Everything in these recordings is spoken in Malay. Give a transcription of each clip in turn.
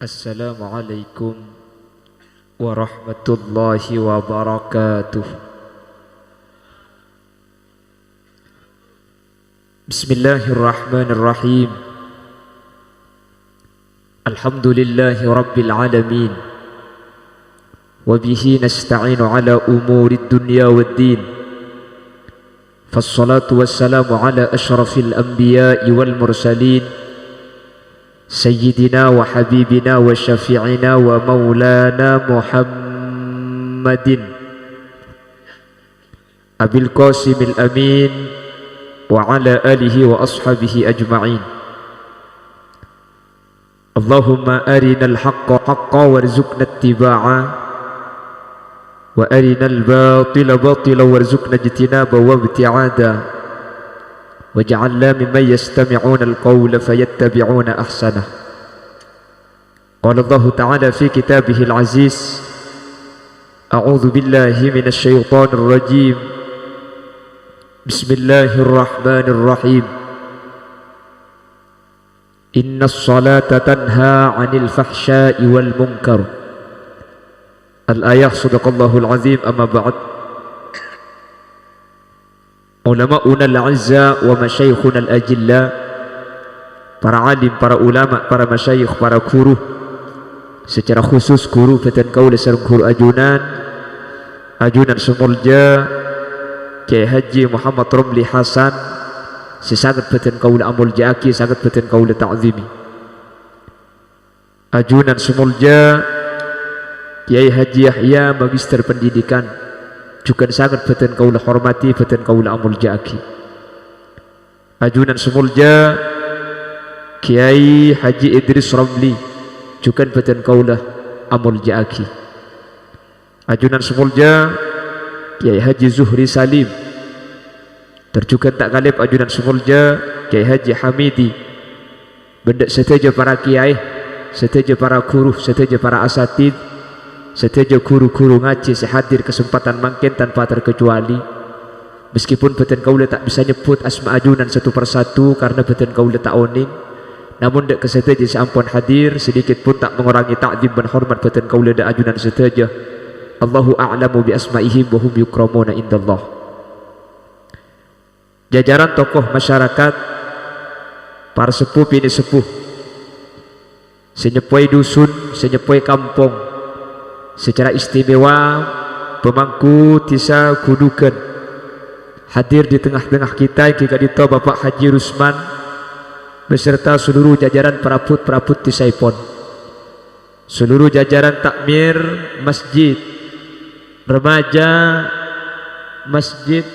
Assalamualaikum warahmatullahi wabarakatuh. Bismillahirrahmanirrahim. Alhamdulillahi rabbil alamin. Wabihi nasta'inu ala umurid dunya waddin. Fassalatu wassalamu ala ashrafil anbiya'i wal mursalin, Sayyidina wa habibina wa syafi'ina wa maulana Muhammadin Abil Qasimil Amin wa ala alihi wa ashabihi ajma'in. Allahumma arinal haqqa haqqa warzuqna ittiba'a wa arinal batila batila warzuqna ijtinaba wa ibti'ada. وَجَعَلْنَا مِمَّنْ يَسْتَمِعُونَ الْقَوْلَ فَيَتَّبِعُونَ أَحْسَنَهُ. قال الله تعالى في كتابه العزيز: أعوذ بالله من الشيطان الرجيم. بسم الله الرحمن الرحيم. إن الصلاة تنهى عن الفحشاء والمنكر. الآية. صدق الله العظيم. أما بعد. Ulama'una al-azza wa masyayikhuna al-ajilla, para alim, para ulama, para masyayikh, para guru, secara khusus guru Batan Kaula sareng guru ajunan sumulja Kyai Haji Muhammad Romli Hasan, sesangat Batan Kaula amulja aki, sangat Batan Kaula ta'zimi. Ajunan sumulja Kyai Haji Yahya, magister pendidikan, juga sangat Batan Kaula hormati, Batan Kaula amul jaki. Ajunan sumulja Kiai Haji Idris Ramli, juga Batan Kaula amul jaki. Ajunan sumulja Kiai Haji Zuhri Salim, terjukan tak kalib ajunan sumulja Kiai Haji Hamidi. Benda seteja para kiai, seteja para guru, seteja para asatid, seteja guru-guru ngaji sehadir kesempatan mangkin tanpa terkecuali. Meskipun Batan Kaula tak bisa nyebut asma ajunan satu persatu karena Batan Kaula tak oning, namun dek keseteja seampun hadir sedikit pun tak mengurangi ta'zim dan hormat Batan Kaula dek ajunan seteja. Allahu a'lamu bi asma'ihim wa hum yukramuna indallah. Jajaran tokoh masyarakat, para sepuh bini sepuh, senyepoi dusun, senyepoi kampung, secara istimewa pemangku tisa kudukan hadir di tengah-tengah kita jika dito Bapak Haji Rusman beserta seluruh jajaran perabot-perabot tisaipon, seluruh jajaran takmir masjid remaja Masjid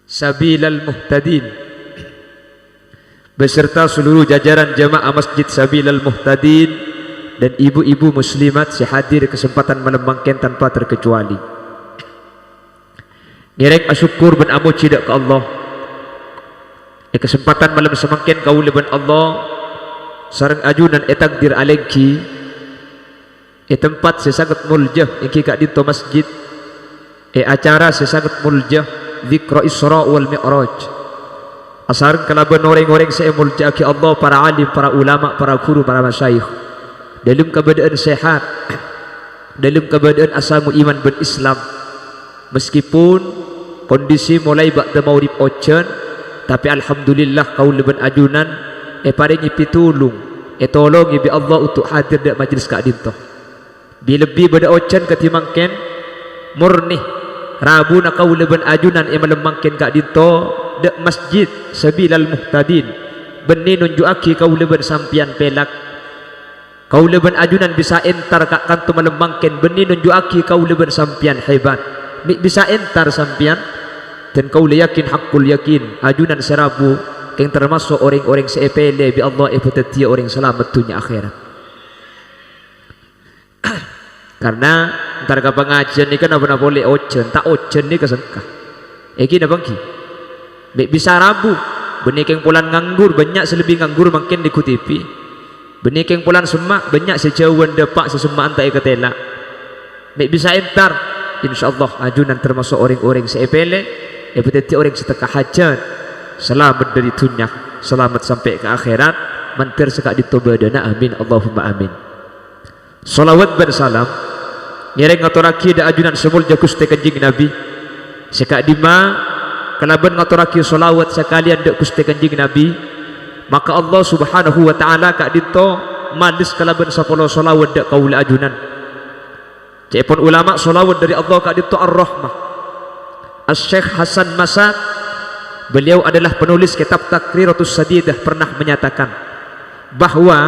Sabilal Muhtadin beserta seluruh jajaran jamaah Masjid Sabilal Muhtadin dan ibu-ibu muslimat sehadir kesempatan melembangkan tanpa terkecuali. Nirek asyukur ben amu cidak ke Allah. Kesempatan malam semakin kaula ben Allah sareng ajunan takdir alengki tempat sesangat muljah iki kak dito masjid acara sesangat muljah zikra Isra wal Mi'raj. Asareng kalaban orang-orang saya muljah ki Allah, para alim, para ulama, para guru, para masyayikh dalam keadaan sehat, dalam keadaan asamu iman ben Islam. Meskipun kondisi mulai ba'da maurib ocean, tapi alhamdulillah kaula ben ajunan paringi pitulung tolong bi Allah untuk hadir dak majlis kak dinto. Bi lebih bada ocean ketimangken murni Rabu na kaula ben ajunan melembangken kak dinto dak Masjid Sabilal Muhtadin benih nunjuaki kaula ben sampian pelak. Kaula ben ajunan bisa entar kak kanto melembangkan benih nunjuaki kaula ben sampian hebat. Bisa entar sampian dan kaula yakin hakul yakin ajunan serabu yang termasuk orang-orang seepele bi Allah ibadat orang selamat dunia akhirat. Karena entar ka pengajian ni kan apa boleh ocean, tak ocean ni kesengkah. Iki na bangki. Bisa rabu benih keng pulan nganggur banyak selebih nganggur makin dikutipi. Benih keng pulan semak banyak sejauhan depak sesemaan tak ikatela. Mek bisa entar insyaallah ajunan termasuk orang-orang seepele berarti orang setengah hajat selamat dari dunia, selamat sampai ke akhirat. mantir sekak ditobadana amin Allahumma amin. Salawat dan salam ngereng ngaturaki da ajunan semulja Gusti Kanjeng Nabi sekak dima kalaban ngaturaki salawat sekalian da Gusti Kanjeng Nabi, maka Allah Subhanahu wa taala kak dito manis kalaban 10 salawat da kaula ajunan. Cepon ulama salawat dari Allah kak dito ar-rahmah. Asy-Syaikh Hasan Masak, beliau adalah penulis kitab Takriratus Sadidah, pernah menyatakan bahwa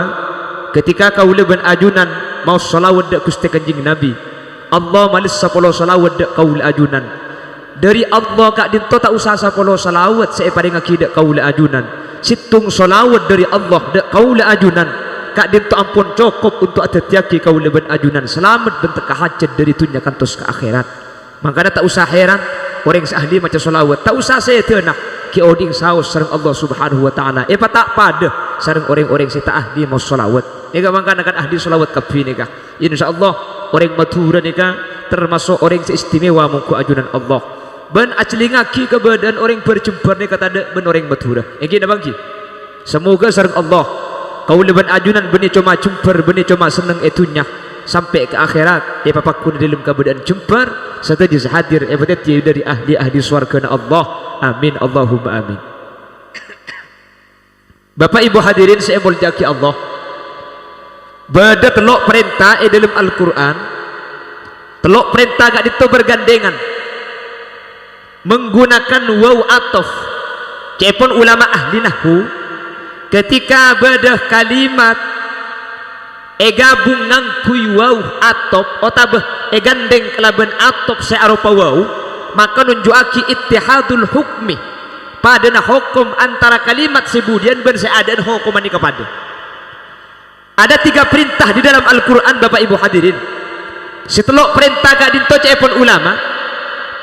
ketika kaula ben ajunan mau salawat da Gusti Kanjeng Nabi, Allah malis 10 salawat da kaula ajunan. Dari Allah kak dinto tak usah 10 salawat saya paring akidah kaula ajunan. Situng salawat dari Allah da kaula ajunan kak dinto ampun cukup untuk atatiaki kaula ben ajunan selamat bentuk kahajat dari dunia kantos ke akhirat. Makanya tak usah heran orang sahli macam salawat, tak usah saya tenah ki oding saus sareng Allah Subhanahu wa taala. Tak pada sareng orang-orang saya tak ahli mau salawat. Ega mangkana kan ahli salawat kapi nika. Insyaallah orang Madura nika termasuk orang seistimewa mungku ajunan Allah. Ben aclingaki ke badan orang berjembar nika tada ben orang Madura. Engki na bangki. Semoga sareng Allah kaula ben ajunan beni cuma jembar beni cuma seneng etunya sampai ke akhirat papakku di dalam keadaan jembar serta hadir dari ahli-ahli surga Allah. Amin Allahumma amin. Bapak Ibu hadirin saya mulyaki Allah, bada telok perintah dalam Al-Quran, telok perintah gak itu bergandengan menggunakan waw atof. Cepon ulama ahli nahwu ketika bada kalimat gabung ngangkui waw atop otabah gandeng kelaban atop searupa waw, maka nunjuaki ittihadul hukmi padana hukum antara kalimat sebudian ben seadaan hukuman kepada. Ada 3 perintah di dalam Al-Quran Bapak Ibu hadirin. Setelok perintah kak dinto cepon ulama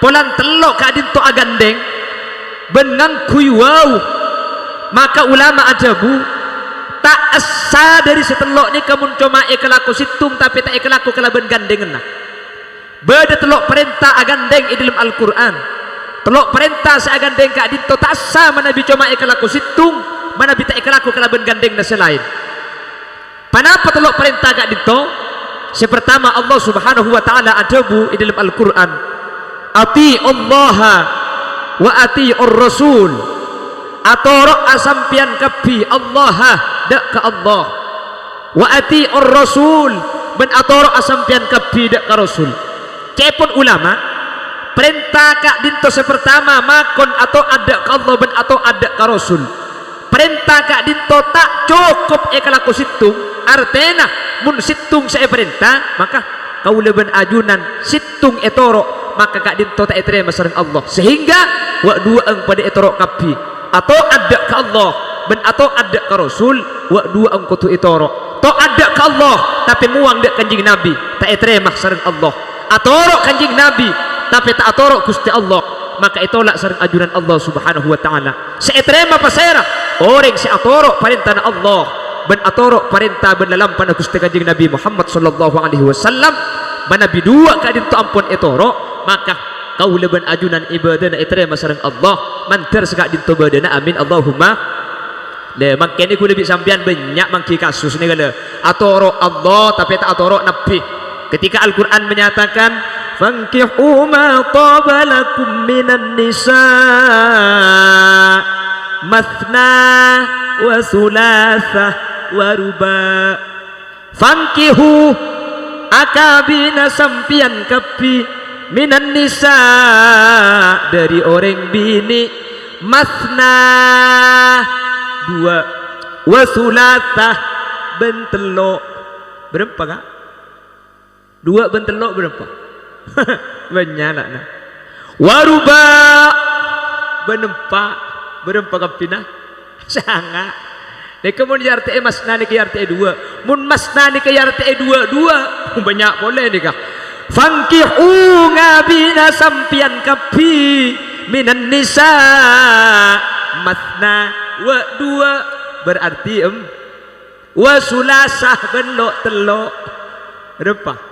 polan telok kak dinto agandeng ben ngangkui waw, maka ulama ajabu tak asa dari setelok ni kamun cuma kelaku situng tapi tak kelaku kelaban gandeng nah. Beda telok perintah agandeng di dalam Al-Quran, telok perintah seagandeng kak dinto tak asa manabi cuma kelaku situng manabi tak kelaku kelaban gandeng dan selain. Kenapa telok perintah kak dinto? Sepertama Allah Subhanahu wa taala adabu di dalam Al-Quran, ati Allah wa ati ar-rasul, atorok asampian kapi Allah dak ke Allah, wa ati ar-rasul ben atorok asampian kapi dak ke Rasul. Cepon ulama perintah kak dinto sepertama makon atau ada ke Allah ben atau ada ke Rasul. Perintah kak dinto tak cukup kelaku situng, artena mun situng saya perintah maka kaula ben ajunan situng etoro maka kak dinto tak terima sareng Allah, sehingga wa dua ang pada etoro kapi atau ada ke Allah ben atau ada ke Rasul wa dua ang kutu etoro to ada ke Allah tapi muang dak Kanjeng Nabi tak terima sareng Allah, atoro Kanjeng Nabi tapi tak atoro Gusti Allah, maka itolak sareng ajunan Allah Subhanahu wa taala. Seetrema pasera orang seatoro perintah Allah ben atoro perintah ben dalam pada Gusti Kanjeng Nabi Muhammad sallallahu alaihi wasallam manabi dua ka dinto ampun etoro, maka kaula ben ajunan ibadana etrema sareng Allah manter sekak dinto badana amin Allahumma. Le makene ku lebih sampean banyak mangki kasus ni kala atoro Allah tapi tak atoro Nabi. Ketika Al-Quran menyatakan fankihu ma taba lakum minan nisa mathna wa thulatha wa ruba, fankihu akabina sampian kapi minan nisa dari orang bini, mathna 2 wa thulatha bentelo berapa kak? 2 bentelo berapa? Banyak nak. Waruba benempak berapa kapina? Sangat. Nek mun RT masna ni ke RT 2. Mun masna ni ke RT 2 banyak boleh ni kah? Fankihu ngabina sampian kapi minan nisa matna wa 2 berarti wa sulasah benok telok berapa?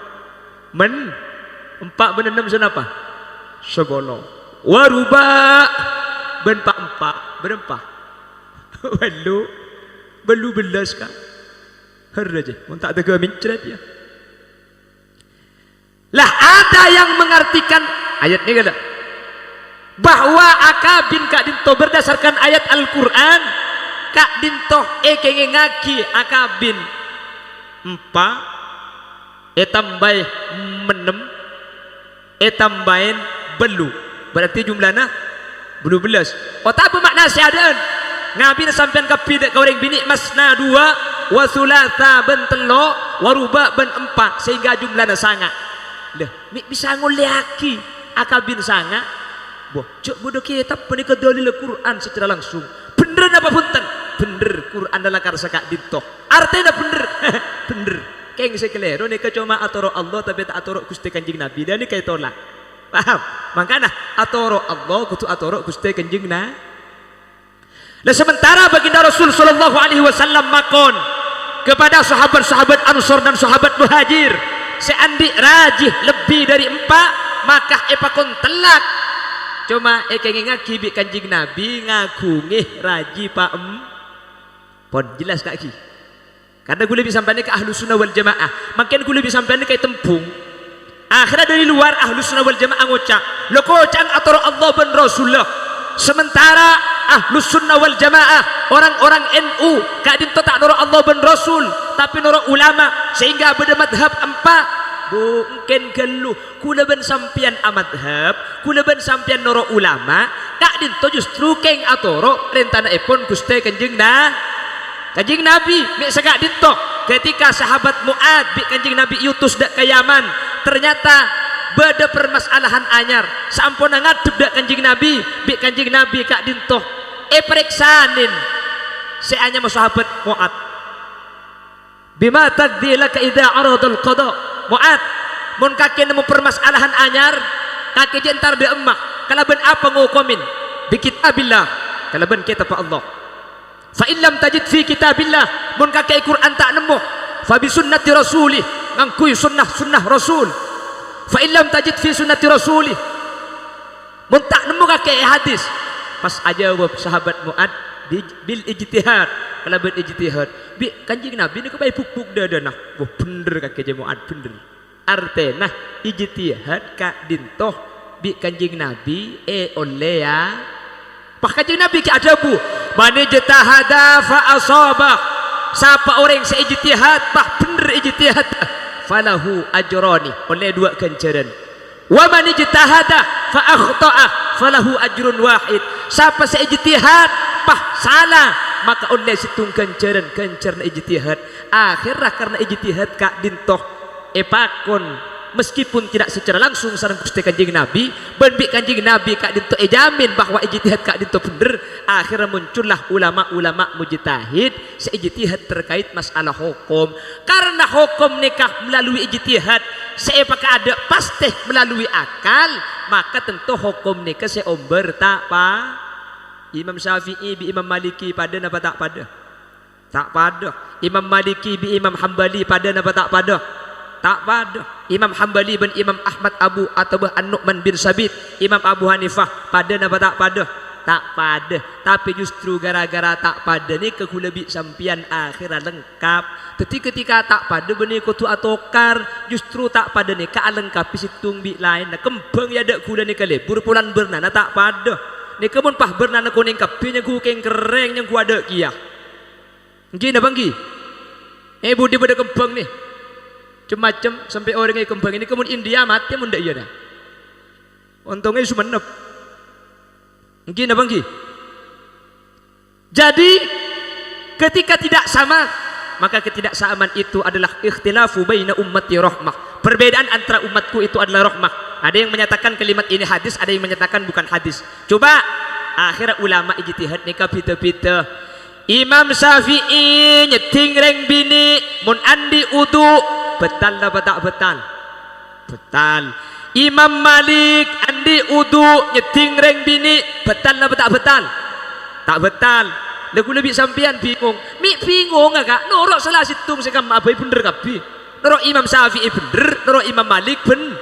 Men 4 ben 6 senapa? 10. Waruba ben 4 berapa? 8 Belu belas kah? Heraja, mun tak tega mencret ya. Lah ada yang mengartikan ayat ini kada bahwa akabin kak dinto berdasarkan ayat Al-Quran kak dinto kenge ngaki akabin empa tambah menem tambahin belu berarti jumlahnya belu belas. Oh tak bermakna syahadan ngabi sampean kapi dek kaureng bini masna dua wa thulatha ben telo wa ruba ben empat sehingga jumlahnya sangat. Lah bisa nguliaki akabin sangat. Boh, cuk bodoh kitab menika dalil Quran secara langsung. Bener apa punten? Bener Quran adalah karsa kak dito. Artinya bener. Bener. Keng sekeliru nika cuma atoro Allah tapi tak atoro Gusti Kanjeng Nabi. Dan nika tolak. Paham? Makanya atoro Allah kudu atoro Gusti Kanjeng Nabi. Nah sementara baginda Rasul sallallahu alaihi wasallam makon kepada sahabat-sahabat Ansor dan sahabat Muhajir, seandi rajih lebih dari 4 maka epakon telak. Cuma kenging ngaki bi Kanjeng Nabi ngagungi raji pak pon jelas kaki. Karena gue lebih sampai ke ahlu sunnah wal jamaah, makin gue lebih sampai ke tembung. Akhirnya dari luar ahlu sunnah wal jamaah ngocak, lo kocang atau Allah ben Rasulullah. Sementara ahlu sunnah wal jamaah orang-orang NU kadin tak noro Allah ben Rasul, tapi noro ulama sehingga beda madhab 4. Mungkin gelu kula ben sampian amadhab kula ben sampian noro ulama kak dinto justru keng atoro rentana epon Gusti Kanjeng Nabi mek sagak dinto ketika sahabat Muad bi Kanjeng Nabi yutus dak ke Yaman ternyata beda permasalahan anyar sampun ngadep dak Kanjeng Nabi bi Kanjeng Nabi kak dinto periksanin seanya sahabat Muad bima taqdilaka idza aradul qada. Mu'ad mun kaki nemu permasalahan anyar kaki jentar be emak kalaban apa ngukomin bi kitabillah kalaban kitab Allah fa illam tajid fi kitabillah mun kaki Quran tak nemu fa bi sunnati rasulih ngangkui sunnah rasul fa illam tajid fi sunnati rasulih mun tak nemu kaki hadis pas aja sahabat Mu'ad bil ijtihad kalaban ijtihad bi Kanjeng Nabi ni kebaik pupuk dadanah wah bener kaki Mu'ad bener artena ijtihad kak dintoh bi Kanjeng Nabi oleh ya pak Kanjeng Nabi ki adabu man ijtahada fa asaba siapa orang seijtihad bah bener ijtihad falahu ajrani oleh 2 ganjaran wa man ijtahada fa akhta'a falahu ajrun wahid siapa seijtihad bah salah maka oleh situng ganjaran ijtihad. Akhirnya karena ijtihad kak dintoh epakon meskipun tidak secara langsung sareng Gusti Kanjeng Nabi benbik Kanjeng Nabi kak dinto jamin bahwa ijtihad kak dinto bener. Akhirnya muncullah ulama-ulama mujtahid seijtihad terkait masalah hukum. Karena hukum nikah melalui ijtihad seapakah ada pasti melalui akal maka tentu hukum nikah seomber tak pa Imam Syafi'i bi Imam Maliki pada napa tak pada? Tak pada. Imam Maliki bi Imam Hambali pada napa tak pada? Tak pada. Imam Hambali bin Imam Ahmad Abu atau An-Nu'man bin Sabit, Imam Abu Hanifah pada napa tak pada? Tak pada. Tapi justru gara-gara tak pada ni kekula bi sampian akhirnya lengkap. Ketika tak pada benih kutu atokar justru tak pada ni ka lengkap situng bi lain. Kembang ya dak kula ni kalebur pulan bernana tak pada. Ni kemun pah bernana kuning kapinya ku keng kereng yang ku ada kia. Gini banggi. Budi pada kembang ni. Macam sampai orang yang kembang ini kemun India mati mun dak iya dah. Untungnya sumenep. Gini banggi. Jadi ketika tidak sama maka ketidaksamaan itu adalah ikhtilafu baina ummati rahmah. Perbedaan antara umatku itu adalah rahmah. Ada yang menyatakan kalimat ini hadis, ada yang menyatakan bukan hadis. Coba akhirnya ulama ijtihad nikah pita-pita. Imam Syafi'i nyeting reng bini mun andi udu betal apa tak betal? Betal. Imam Malik andi udu nyeting reng bini betal apa tak betal? Tak betal. Lagu lebih sampian bingung. Mi bingung agak. Norok salah situng sekam abai bener kapi. Norok Imam Syafi'i bener, norok Imam Malik bener.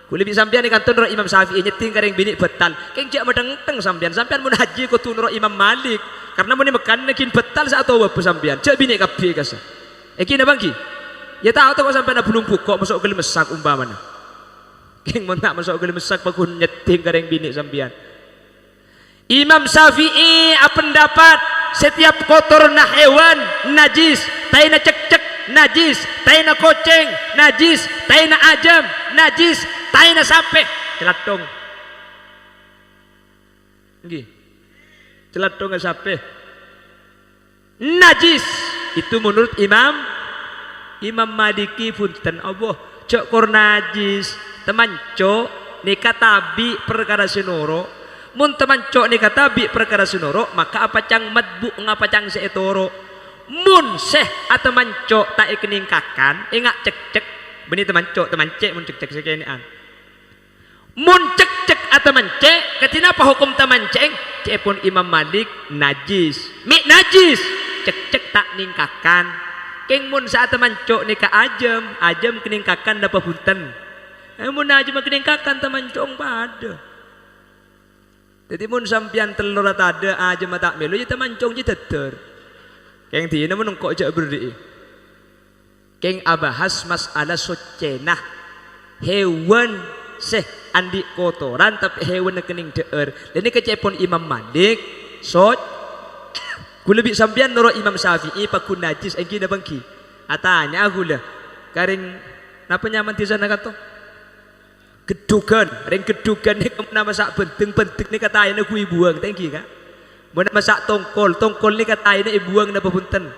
Kuli bi sampean ni kanton Imam Syafi'i nyeting kareng bini betal. Keng jak medeng-teng sampean mun haji ku tunro Imam Malik. karena meni makan nakin betal sa atau apa sampean cek bini kabeh kasa iki na bangki ya tahu kok sampean belum kok masuk ke mesak umpamana keng mon tak masuk ke mesak pakun nyeting kareng bini sampean. Imam Syafi'i pendapat setiap kotor na hewan najis, taina cek-cek najis, taina koceng najis, taina ajam najis, taina sape celatong. Nggih. Celatong sape najis itu menurut Imam Maliki punten Allah cok kor najis teman cok nikah tabi perkara sinoro mun teman cok ni kata bi perkara sunoro maka apa cang madbu ngapa cang seetoro mun seh atau mancok tak ikeningkakan ingat cek beni teman cok teman cek mun cek sekenian mun cek atau mancek ketina apa hukum teman cek pun Imam Malik najis mi najis cek tak ningkakan keng mun saat teman cok ni ka ajam keningkakan dapat punten mun ajam keningkakan teman cok pada. Jadi mun sampian telur ada aja mata melu ya mancung je teter. Keng tina mun kok jak berdi. Keng abahas masalah socenah hewan seh andi kotoran tapi hewan kening deur. Ini kecepon Imam Malik sot kula bi sampian noro Imam Syafi'i pakun najis engki na bangki. Atanya aku lah karing napa nyaman di sana kato? Gedugan, ring gedugan ni kemana masak penting ni kata ayah nak buang, tengki kak. Mana masak tongkol ni kata ayah nak buang napa punten.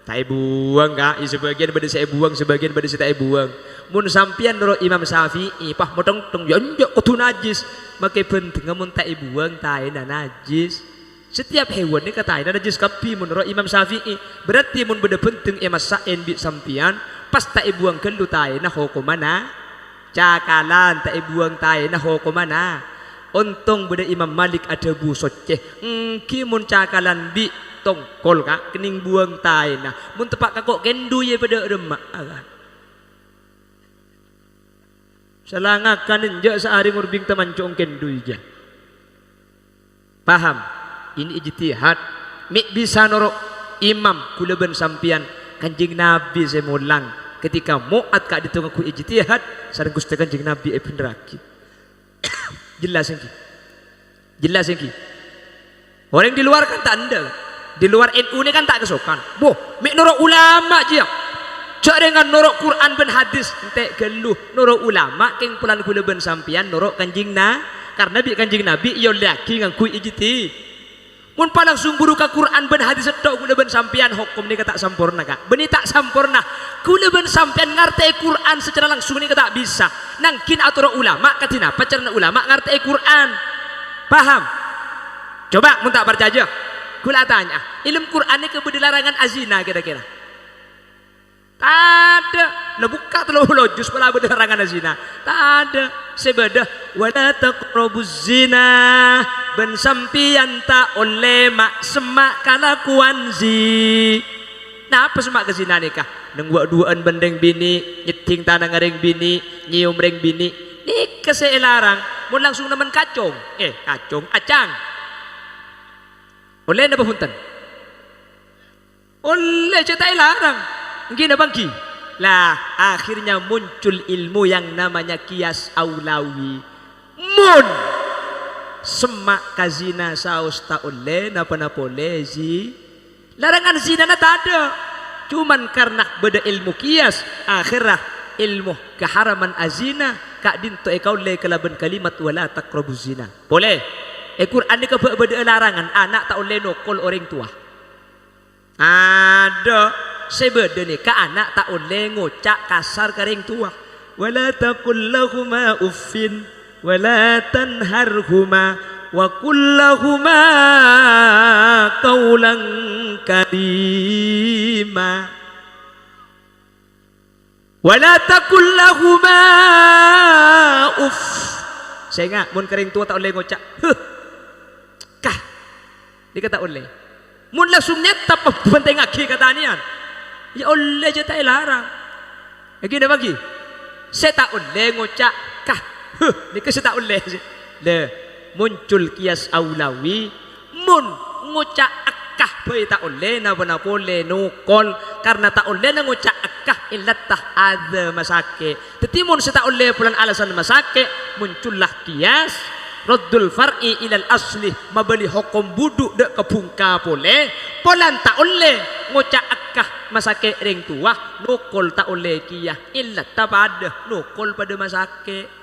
Tak buang kak, sebagian pada saya buang, sebagian pada saya tak buang. Mun sampian nurut Imam Syafi'i, pah motong jonjok kutu najis, makai penting mun tak buang tak ayah najis. Setiap hewan ni kata ayah najis kapi menurut Imam Syafi'i. Berarti mun benda penting masak enbit sampian, pas tak buang kelu tak ayah nak hukum mana? Cakalan tak buang tai nah hukum mana untung beda Imam Malik ada bu soceh kimun cakalan di tongkol kak kening buang tai nah mun tepak kakok kendu ye pada remak selangakan enjak sehari ngurbing teman cong kendu je paham ini ijtihad mik bisa norok imam kula ben sampian kanjing Nabi saya mulang ketika muat kak ditunggu ijtihad sareng Gusti Kanjeng Nabi ibn Raki jelas engki orang di luar kan tak ada di luar NU ini kan tak kesokan boh mik norok ulama je cak dengan norok Quran ben hadis entek geluh norok ulama keng pulan kula ben sampian norok kanjing karena bi kanjing Nabi yo lagi ngaku ijtihad mun palang sumburu ka Quran ben hadis tok kula ben sampean hukum ni tak sempurna kak beni tak sempurna kula ben sampean ngarti Quran secara langsung ni tak bisa nangkin atur ulama katina pacarna ulama ngarti Quran paham coba mun tak percaya kula tanya ilmu Quran ni kebeudi larangan azina kira-kira tak ada lebuka telu juz pala beudi larangan azina tak ada sebedah wala taqrabuz zina ben sampian tak oleh mak semak kalakuan zi nah apa semak ke zina nikah neng buat duaan bendeng bini nyeting tanah ngareng bini nyium reng bini ni keselarang mau langsung nemen kacung acang oleh napa punten oleh cetai larang gini bangki lah akhirnya muncul ilmu yang namanya kias aulawi mun semak kazina saus tak oleh napa lezi larangan zina na tak ada cuman karena beda ilmu kias akhirah ilmu keharaman azina kak dinto kau le kalaban kalimat wala taqrabuz zina boleh Quran ni ke beda larangan anak tak oleh nokol orang tua ada sebeda ni ka anak tak oleh ngocak kasar ke orang tua wala taqul lahuma uffin wala tanharhuma wa kullahuma qawlan karima wala taqul lahuma uff saya ingat mun kering tua tak boleh ngocak kah dia kata oleh mun langsung nyetap penting aki kata nian ya oleh je tak larang lagi dah bagi saya tak oleh ngocak kah ni ke saya tak oleh le muncul kias aulawi mun ngocak abai tak oleh na bana boleh nukol karena tak oleh na ngucap akah illat tah ada masake. Tetimun se tak oleh pulan alasan masake muncullah kias raddul far'i ilal asli mabali hukum buduk dek kepungka boleh polan tak oleh ngucap akah masake ring tua nukol tak oleh kiyah illat tabada nukol pada masake.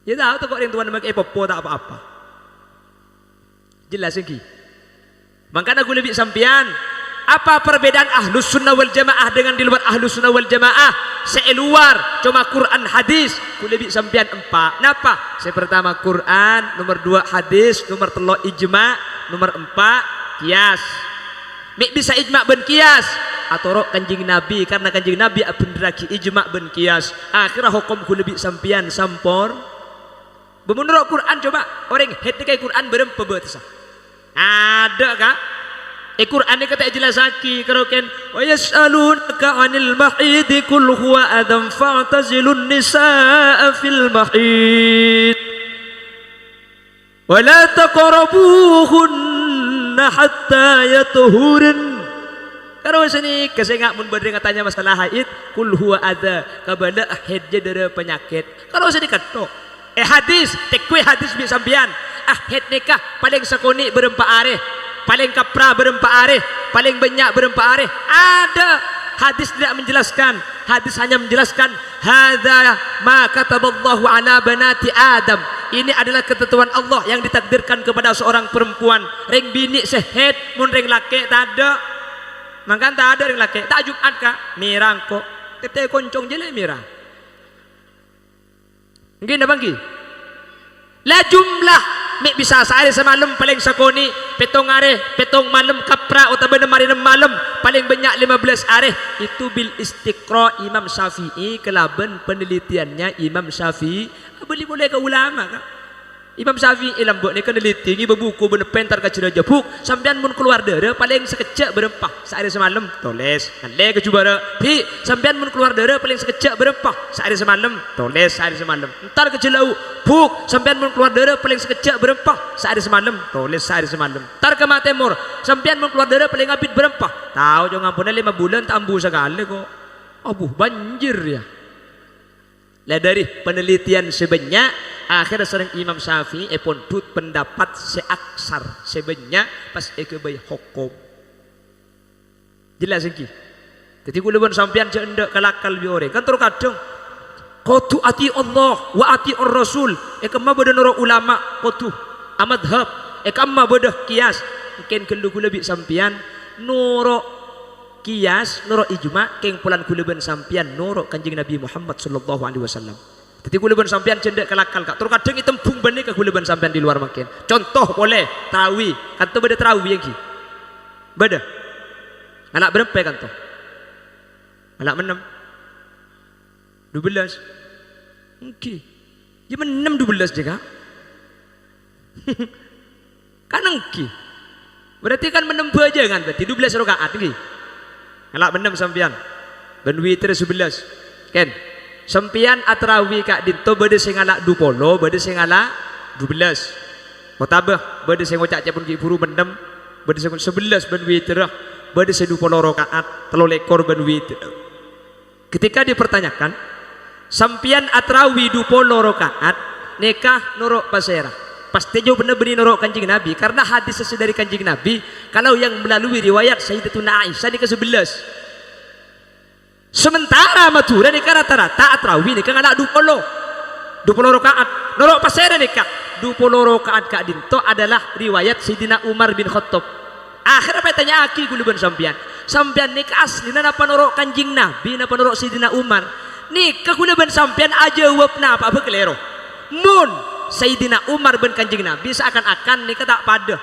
Ya tahu tu kok ring tua nak popo tak apa-apa. Jelas lagi. Makanya aku lebih sampian apa perbedaan ahlus sunnah wal jamaah dengan di luar ahlus sunnah wal jamaah seluar cuma Quran hadis aku lebih sampian empat. Kenapa? Saya pertama Quran, nomor dua hadis, nomor telo ijma, nomor empat kias. Mik bisa ijma ben kias atau rok kanjing Nabi karena kanjing Nabi benderaki ijma ben kias. Akhirnya hukum ku lebih sampian sampor. Menurut Quran coba orang hetik Quran berempa betesa. Ada kah? Quran ni kata jelas lagi kalau kan wa yas'alunaka 'anil mahid qul huwa adam fa'tazilun nisaa fil mahid wa la taqrabuhunna hatta yatuhurin. Kalau sini kesengak mun badre tanya masalah haid qul huwa ada kabala haid jadi penyakit. Kalau sini katok hadis tekwe hadis bi sambian haid nikah paling sakoni berempat areh paling kapra berempat areh paling banyak berempat areh. Ada hadis tidak menjelaskan, hadis hanya menjelaskan hadza ma kataballahu ala banati adam, ini adalah ketentuan Allah yang ditakdirkan kepada seorang perempuan. Ring bini sehet mun ring laki tak ada, maka tak ada ring laki tak Jumat kah mirang kok tete koncong jele mirang gini bangki la jumlah mik bisa sehari semalam paling sakoni petong areh petong malam kapra atau benemari malam paling banyak 15 areh itu bil istiqra Imam Syafi'i kelaban penelitiannya Imam Syafi'i boleh ke ulama kah Imam Syafi'i lambok ni kan neliti ni berbuku benepentar ke cerita jepuk sampean mun keluar dara paling sekejap berempah sehari semalam tulis le ke cuba dah pi sampean mun keluar dara paling sekejap berempah sehari semalam tulis sehari semalam entar ke jelau buk sampean mun keluar dara paling sekejap berempah sehari semalam tulis sehari semalam entar ke Matemur sampean mun keluar dara paling ngabit berempah tahu jangan ngampun 5 bulan tak ambu sekali kok abuh banjir ya. Lah dari penelitian sebanyak akhirnya seorang Imam Syafi'i pun tut pendapat seaksar sebanyak pas ekebay hukum jelas lagi. Jadi kalau pun sampean cendak kalakal bi orang kan terkadang qatu ati Allah wa ati ar-rasul ekama bodoh nurut ulama qatu amadhab ekama bodoh kias mungkin kelu lebih sampean nurut kias nurut ijma keng pulan kuleban sampian nurut kanjeng Nabi Muhammad sallallahu alaihi wasallam. Jadi kuleban sampian cendek kelakal kak terkadang itu tembung benih ke kuleban sampian di luar makin contoh boleh tarawih kanto beda tarawih yang ki beda anak berapa kanto anak 6 12 oke dia 6 12 juga kan engki berarti kan menembus aja kan berarti 12 rakaat ki alak benem sampian ben witir 11 ken sampian atrawi kak dinto bade sing alak 20 bade sing alak 12 mutabah bade sing ngocak cepun ki buru benem bade sing 11 ben witir bade sing 20 rakaat 3 ekor ben witir. Ketika dipertanyakan sampian atrawi 20 rakaat nikah nuruk pasera pasti jauh benar benar nurut kanjeng Nabi karena hadis sesuai dari kanjeng Nabi kalau yang melalui riwayat Sayyidatuna Aisyah ni ke-11 sementara matura ni kan rata-rata atrawih ni kan ada 20 rakaat nurut pasera ni kak 20 rakaat kak dinto adalah riwayat Sayyidina Umar bin Khattab. Akhirnya apa tanya aki guluban sampian ni asli napa nurut kanjeng Nabi napa nurut Sayyidina Umar ni kaguluban sampian aja wap napa apa kelero mun Sayyidina Umar bin kanjeng Nabi seakan-akan nikah tak pada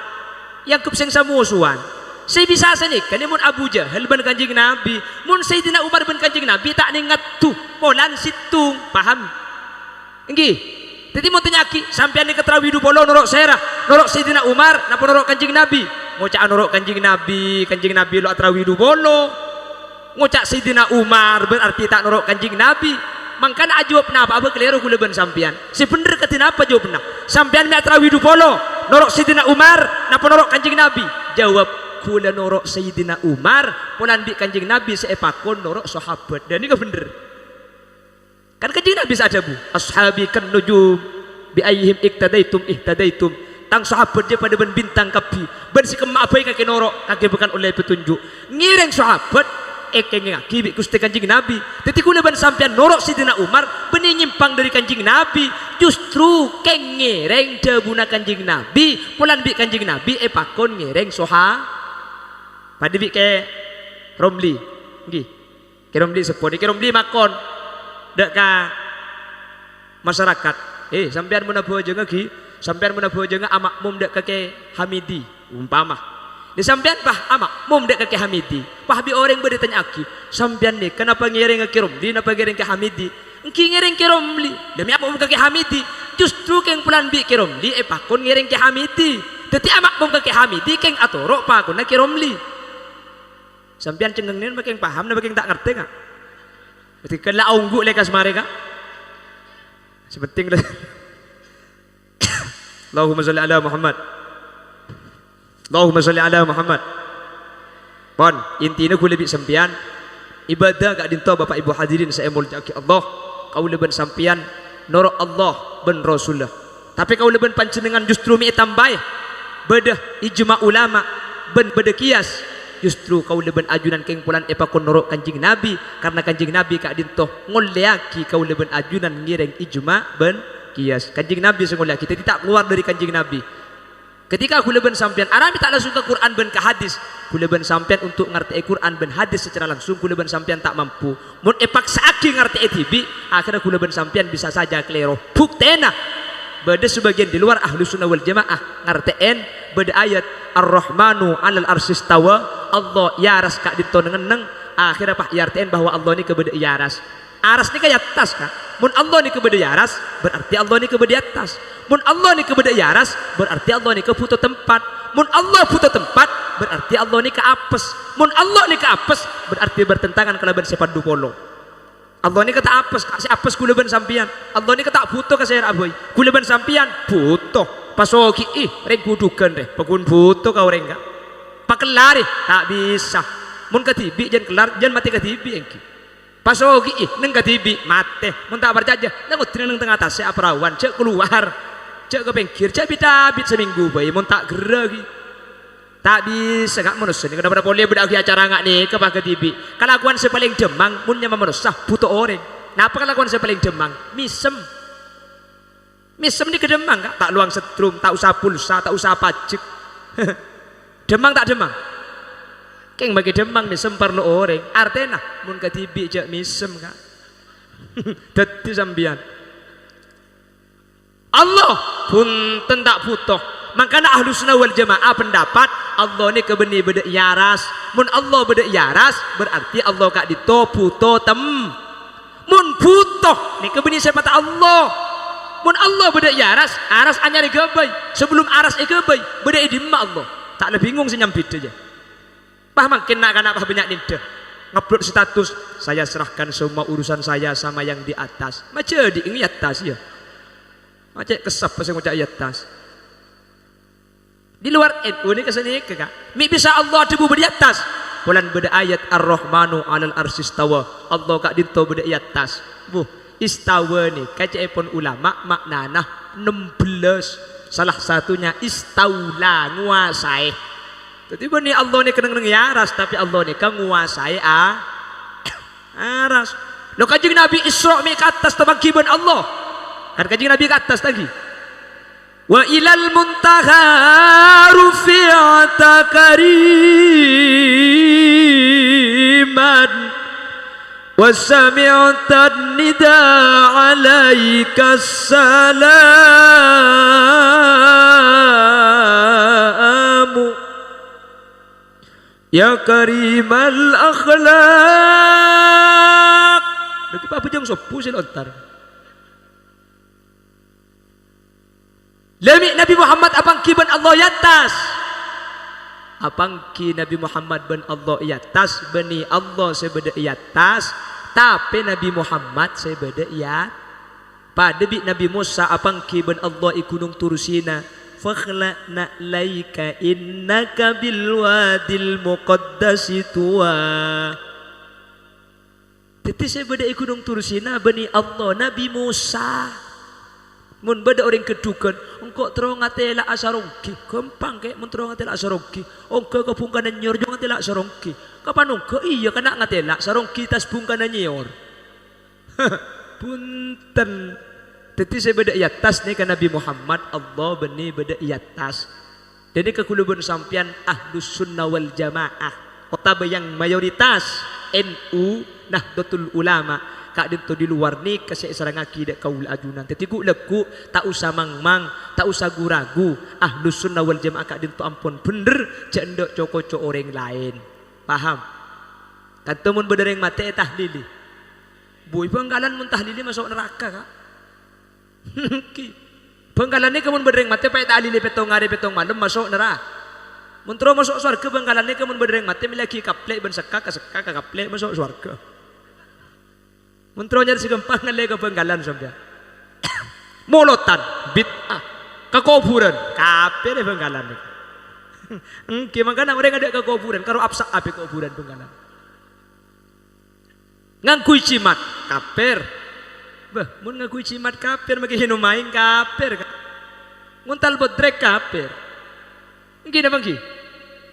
yang kupseng samusuan saya bisa senikah ni mun Abu Jahal bin kanjeng Nabi mun Sayyidina Umar bin kanjeng Nabi tak ningat tu polan situng paham enggih. Jadi mun tanya ki sampean nikah tarawih 20 nurut serah nurut Sayyidina Umar napa nurut kanjeng Nabi ngocak nurut kanjeng Nabi lo tarawih 20 ngocak Sayyidina Umar berarti tak nurut kanjeng Nabi. Mangkana ajawab napa apa keliru kuleban sampian si bener ketina apa jawab na sampian mi tarawih 20 norok Sidina Umar napa norok kanjeng Nabi jawab kula norok Sayyidina Umar pulan bi kanjeng Nabi seepakon norok sahabat. Dan ini bener kan kanjeng Nabi saja bu ashabi kan nujum bi ayyihim iktadaitum ihtadaitum tang sahabat dia pada ben bintang kapi ben si kemabai kaki norok kaki bukan oleh petunjuk ngireng sahabat ngaki bi Gusti kanjeng Nabi. Teti kula ban sampean norok Sayyidina Umar benih nyimpang dari kanjeng Nabi justru keng ngireng debuna kanjeng Nabi pulan bi kanjeng Nabi pakon ngireng soha pada bi ke Romli nggih ke Romli sepodi ke Romli makon dek ka masyarakat sampean mun bojo ngagi sampean mun bojo amak mum dek ke Hamidi umpama di sampean pah amak mum dek ke Hamidi pah bi orang bade tanya aki sampean nih kenapa ngiring ke Romli kenapa ngiring ke Hamidi engki ngiring ke Romli demi apa mum ke Hamidi justru keng pulan bi ke Romli pakon ngiring ke Hamidi dadi amak mum ke Hamidi keng atoro pakon ke Romli sampean cengengin makin paham na makin tak ngerti nggak ketika lah unggu lekas mereka sepenting dah Allahumma sholli ala Muhammad Allahumma sholli ala Muhammad pon intinya gue lebih sampian ibadah gak dinto bapak ibu hadirin saya muljaki Allah kau leben sampian norok Allah ben Rasulullah tapi kau leben pancenengan justru mi tambah bedah ijma ulama ben beda kias justru kau leben ajunan keng pulan pakon norok kanjing Nabi karena kanjing Nabi kak dinto ngoleaki kau leben ajunan ngireng ijma ben kias kanjing Nabi sengoleaki kita tidak keluar dari kanjing Nabi ketika aku leben sampean arami tak langsung ke Quran ben ke hadis ku leben sampean untuk ngerti Quran ben hadis secara langsung ku leben sampean tak mampu mun paksa aki ngerti tibi akhirnya ku leben sampean bisa saja klero buktena beda sebagian di luar ahlu sunnah wal jamaah ngertiin beda ayat ar-rahmanu alal arsistawa Allah yaras kak ditonengeneng akhirnya pak yartiin bahwa Allah ini kebeda yaras aras ini kayak atas kak mun Allah ini kebeda yaras berarti Allah ini kebeda atas mun Allah ini kebeda yaras berarti Allah ini kebutuh tempat mun Allah butuh tempat berarti Allah ini ke apes mun Allah ini ke apes berarti bertentangan kelaban sepadu polo Allah ini kata apes kasih apes kuleban sampian Allah ini kata butuh kasih aboy kuleban sampian butuh pasoki reng kudukan deh pakun butuh kau reng gak pakelari tak bisa mun ketibi jan kelar jan mati ketibi engki pasoki neng ketibi mate mun tak berjaja nang neng tengah atas saya perawan cek keluar cek ke pinggir cek bit seminggu bayi mun tak geragi tak bisa gak manusia ini kenapa boleh berdaki acara gak nih ke pak ketibi kelakuan sepaling demang mun nyama manusia butuh orang napa kelakuan sepaling demang misem di kedemang gak tak luang setrum tak usah pulsa tak usah pajak demang tak demang keng bagi demang misem perlu orang artinya mun ketibi jak misem kak dadi sambian Allah pun tak butuh makanya ahlu sunnah wal jamaah pendapat Allah ini kebeni beda yaras mun Allah beda yaras berarti Allah kak dito butuh mun butuh ini kebeni siapa Allah mun Allah beda yaras aras anyar gabay sebelum aras gabay beda idimma Allah tak lebih bingung senyampit aja pah makin nak apa banyak ninda ngupload status saya serahkan semua urusan saya sama yang di atas macam di ini atas ya macam kesap pas ngucap atas di luar NU ini kesini kak mi bisa Allah debu di atas bulan beda ayat ar-rahmanu alal arsistawa Allah kak dinto beda atas istawa nih kaca pun ulama maknana 16 salah satunya istaula nguasai jadi benih Allah nih kena yaras tapi Allah nih kan nguasai aras lo kajing Nabi Isra mi ke atas terbangkiban Allah kan kajing Nabi ke atas lagi wa ilal muntaha rufi'ata kariman wa sami'ta nida alaika salamu ya karimal akhlaq berarti apa jang sopu silontar Lami Nabi Muhammad apangki ban Allah yatas apangki Nabi Muhammad ban Allah yatas bani Allah sebeda yatas tapi Nabi Muhammad sebeda yat pada bi Nabi Musa apangki ban Allah gunung Tursina fakhla'na laika innaka bil wadil muqaddasi tuwa. Teti saya beda gunung Tursina bani Allah Nabi Musa. Mun beda orang kedukan, engkau terong ngatela asarongki, gampang ke mun terong ngatela asarongki. Engkau kepungkanan nyor jangan ngatela asarongki. Kapan engkau iya kena ngatela asarongki tas pungkanan nyor. Punten. Teti saya beda iatas nih ke Nabi Muhammad Allah bani beda iatas. Jadi kekulubun sampian ahlus sunnah wal jamaah. Kota yang mayoritas NU Nahdlatul Ulama. Kak dito di luar ni kasi sarang akidah kaul ajunan. Teti ku leku tak usah mangmang, tak usah guragu. Ahlus sunnah wal jamaah kak dito ampun bener cek ndok coko orang lain. Paham? Kata mun bedereng mate tahlili. Boy penggalan mun tahlili masuk neraka kak. Penggalan ni kamun bedereng mate pay tahlili petong hari petong malam masuk neraka. Mun tro masuk surga penggalan ni kamun bedereng mate milaki kaplek ben sekak kaplek masuk surga. Muntronya si gempang ngalai ke penggalan sampai molotan bid'ah kekufuran kafir di penggalan ni. Gimana orang ada kekufuran karo absak api kekufuran penggalan. Ngangkui cimat kafir. Bah, mun ngangkui cimat kafir magi hinu main kafir. Muntal bodrek kafir. Ngki na bangki?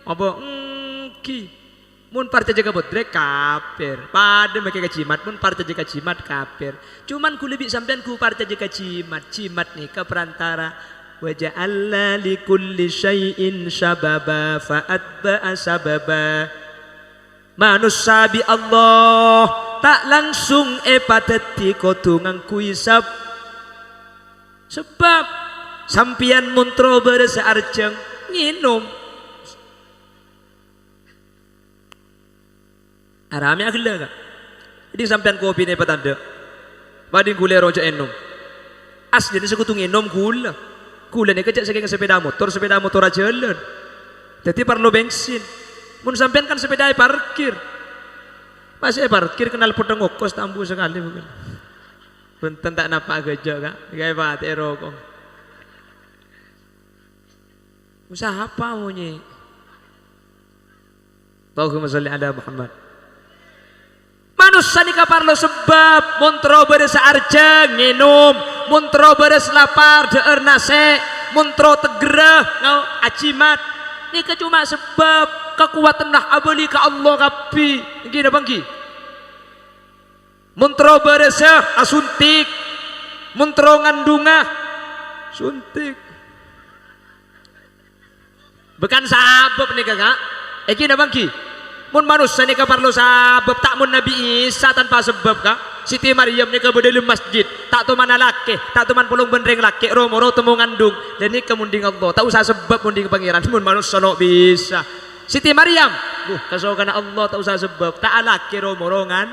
Apa? Ngki. Mun partai jaga bodrek kafir. Pada mereka cimat mun partai jaga cimat kafir. Cuman ku lebih sampean ku partai jaga cimat. Cimat nih ke perantara wa ja'alna li kulli syai'in sababa fa'atba'a sababa. Manusia bi Allah tak langsung pateti kotungan kuisap. Sebab sampian muntro beresa arjeng nginum arami akhla ka. Jadi sampean kopi ni patanda. Bading gula roja enom. As jadi sekutung enom gula. Gula ni kecak saking sepeda motor aja jalan. Jadi perlu bensin. Mun sampean kan sepeda parkir. Masih parkir kenal potong ngokos tambu sekali mungkin. Benten tak napa gajah kak. Gaya pat erokong. Usaha apa munyi? Allahumma sholli ala Muhammad. Manusia ni kaparlo sebab montro beres arjeng nginum, montro beres lapar deer nase, montro tegerah ngau acimat. Ni cuma sebab kekuatan nah abeli ka Allah kapi. Gini bangki. Montro beres asuntik, montro ngandungah suntik. Bukan sabab nih kakak. Gini bangki. Mun manusia ni kaparlo sabab tak mun Nabi Isa tanpa sebab kak. Siti Maryam ni kebedalam masjid tak tu mana laki tak tu man pulung bendreng laki romoro temu ngandung dan ni kemunding Allah tak usah sebab munding pangeran mun manusia no bisa. Siti Maryam kasokan Allah tak usah sebab tak laki romorongan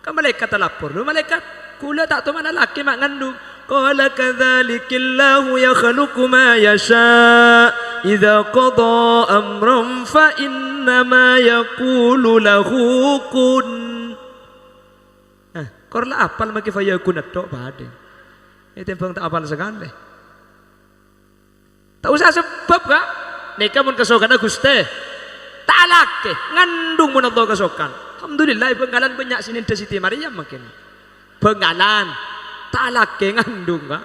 ka malaikat lapor lu malaikat kula tak tu mana laki mak ngandung. Qala kadzalikillahu yakhluqu ma yasha idza qada amran fa innama yaqulu lahu kun. Korla apal maki fayakun atok bade. Itu yang tak apal sekali. Tak usah sebab kak. Nika mun kesokan Guste. Tak laki ngandung mun Allah kesokan. Alhamdulillah penggalan banyak sini Siti Maryam makin. Penggalan tak laki ngandung kak.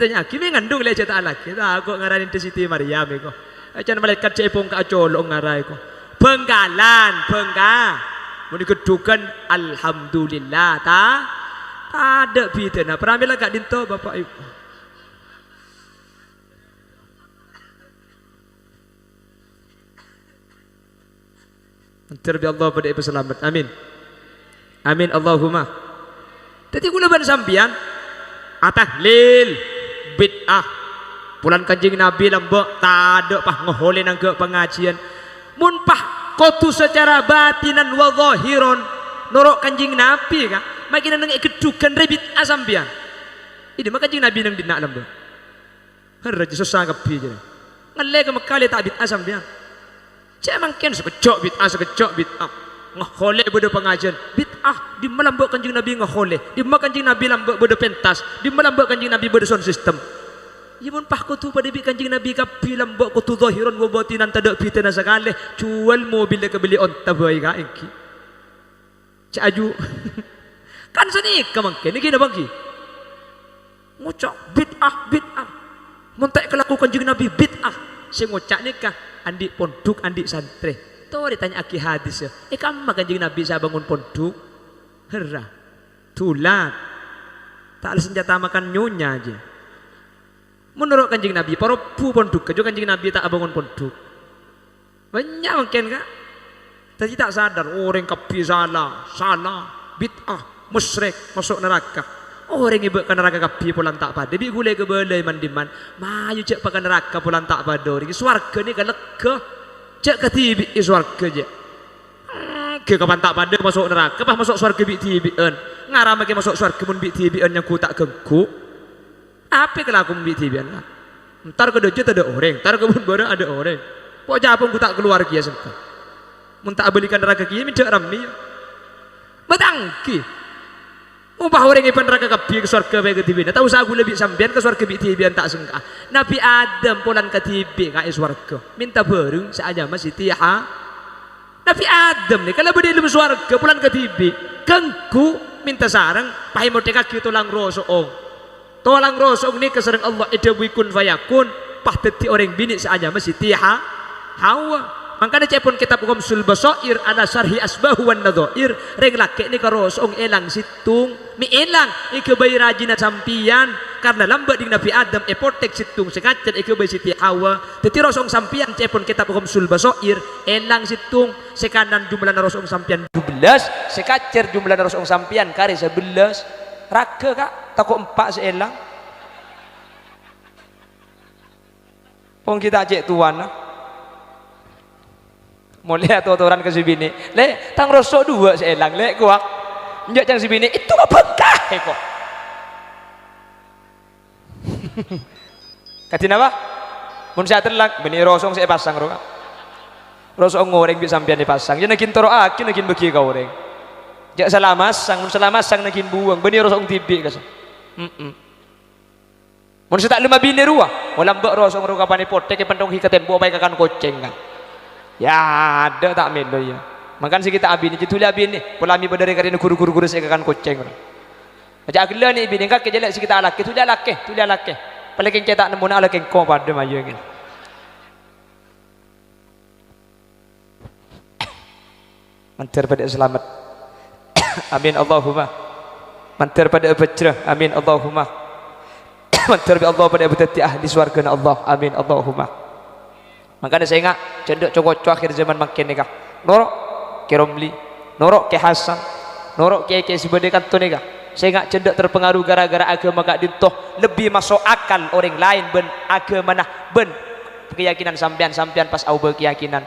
Tanya kimi ngandung lece tak laki. Tak aku ngaranin Siti Maryam iko. Acan malaikat cepong ka colong ngarai ko. Penggalan mau dikedukan alhamdulillah tak ada bidana perambil agak dinto bapak ibu. Terbi Allah pada ibu selamat amin amin Allahumma. Tadi gula ban sampian atahlil bid'ah bulan kanjing Nabi lembok tak ada pah ngohole nang ke pengajian mun pah kotu secara batinan wa zahiron norok kanjing Nabi kan makin nang kedukan rebit asampian ini maka kanjing Nabi nang dinak lembo harja susah kapi je ngalle ke mekale tak bit asampian cek mangken sekejok bit ngahole bodo pengajian bid'ah di melambok kanjing Nabi ngahole di mak kanjing Nabi lambok bodo pentas di melambok kanjing Nabi bodo sound system Ya pun pah kutu pada bi kanjing Nabi kapi lambak kutu zahiran wa batinan tadak fitnah sekali jual mobil ke beli onta bayi ka engki. Cak aju. Kan seni kemangke niki na bangki. Ngucak bid'ah. Montek kelaku kanjing Nabi bid'ah. Sing ngucak nikah andi ponduk andi santri. Tuh ditanya aki hadis ya. Kamu kanjing Nabi saya bangun ponduk. Herah. Tulat. Tak ada senjata makan nyonya aja. Menurut kanjing Nabi, para pu ponduk, kejo kanjing Nabi tak bangun ponduk. Banyak mungkin kak. Tapi tak sadar, orang kapi salah, bid'ah, musyrik, masuk neraka. Orang ibu ke neraka kapi pulang tak pada. Bi gulai ke belai mandiman, mayu cek pakai neraka pulang tak pada. Ringi swarga ni kalau ke, cek ke tibi swarga je. Ke kapan tak pada masuk neraka, pas masuk swarga bi tibian. Ngaram lagi masuk swarga mun bi tibian yang ku tak gengku. Apa kelakuan bi tibian lah? Ntar ke dojo ada orang, ntar ke bunda ada orang. Pok japung ku tak keluar kia sengka. Mun tak belikan neraka kia minta ramni. Batangki. Ubah orang ipan neraka kapi ke surga bae ke tibian. Tahu saya lebih sambian ke surga bi tibian tak sengka. Nabi Adam pulang ke tibi ka surga. Minta bareng saja masih tiha. Nabi Adam ni kalau berdiri di surga pulang ke tibi, kengku minta sarang pakai merdeka kita tulang rosong. Tolang rosong ni keserang Allah idawikun fayakun pah teti orang bini saja masih tiha hawa makanya cepon kitab Qamsul Basair ala syarhi asbahu wan nadhair reng laki ni karosong elang situng mi elang ike bayi rajina sampian karena lambat ding Nabi Adam epotek situng sekacet ike bayi siti hawa teti rosong sampian cepon kitab Qamsul Basair elang situng sekanan jumlah rosong sampian 12 sekacer jumlah rosong sampian kari 11 raga kak takut 4 seelang pong kita cek tuan lah mau lihat orang ke sibini le tang rosok 2 seelang le kuak njak jang sibini itu apa bekah kok katin apa mun saya terlang beni rosong saya pasang roka rosok ngoreng bisa sampean dipasang ya nakin toro aki nakin beki ka oreng jak selamasang nakin buang beni rosong tibi kas mun saya tak lima bini ruah walam bak rosong roka pani potek pendong hika tempo baik akan koceng kan ya ada tak melo ya makan si kita abini jituli abini polami badari karina guru-guru saya akan koceng aja agila ni bini kak kejelek si kita alake tu dia lake paling cetak nemu nak alake kau pada maju kan mantir pada selamat amin Allahumma mantir pada bajrah amin Allahumma mantir pada Allah pada betati ahli swarga Allah amin Allahumma makanya saya ingat cendek cokok akhir zaman makin nikah norok ke Romli norok ke Hasan norok ke sebede kanto nikah saya ingat cendek terpengaruh gara-gara agama kak dintoh lebih masuk akal orang lain ben agama nah ben keyakinan sampean pas au berkeyakinan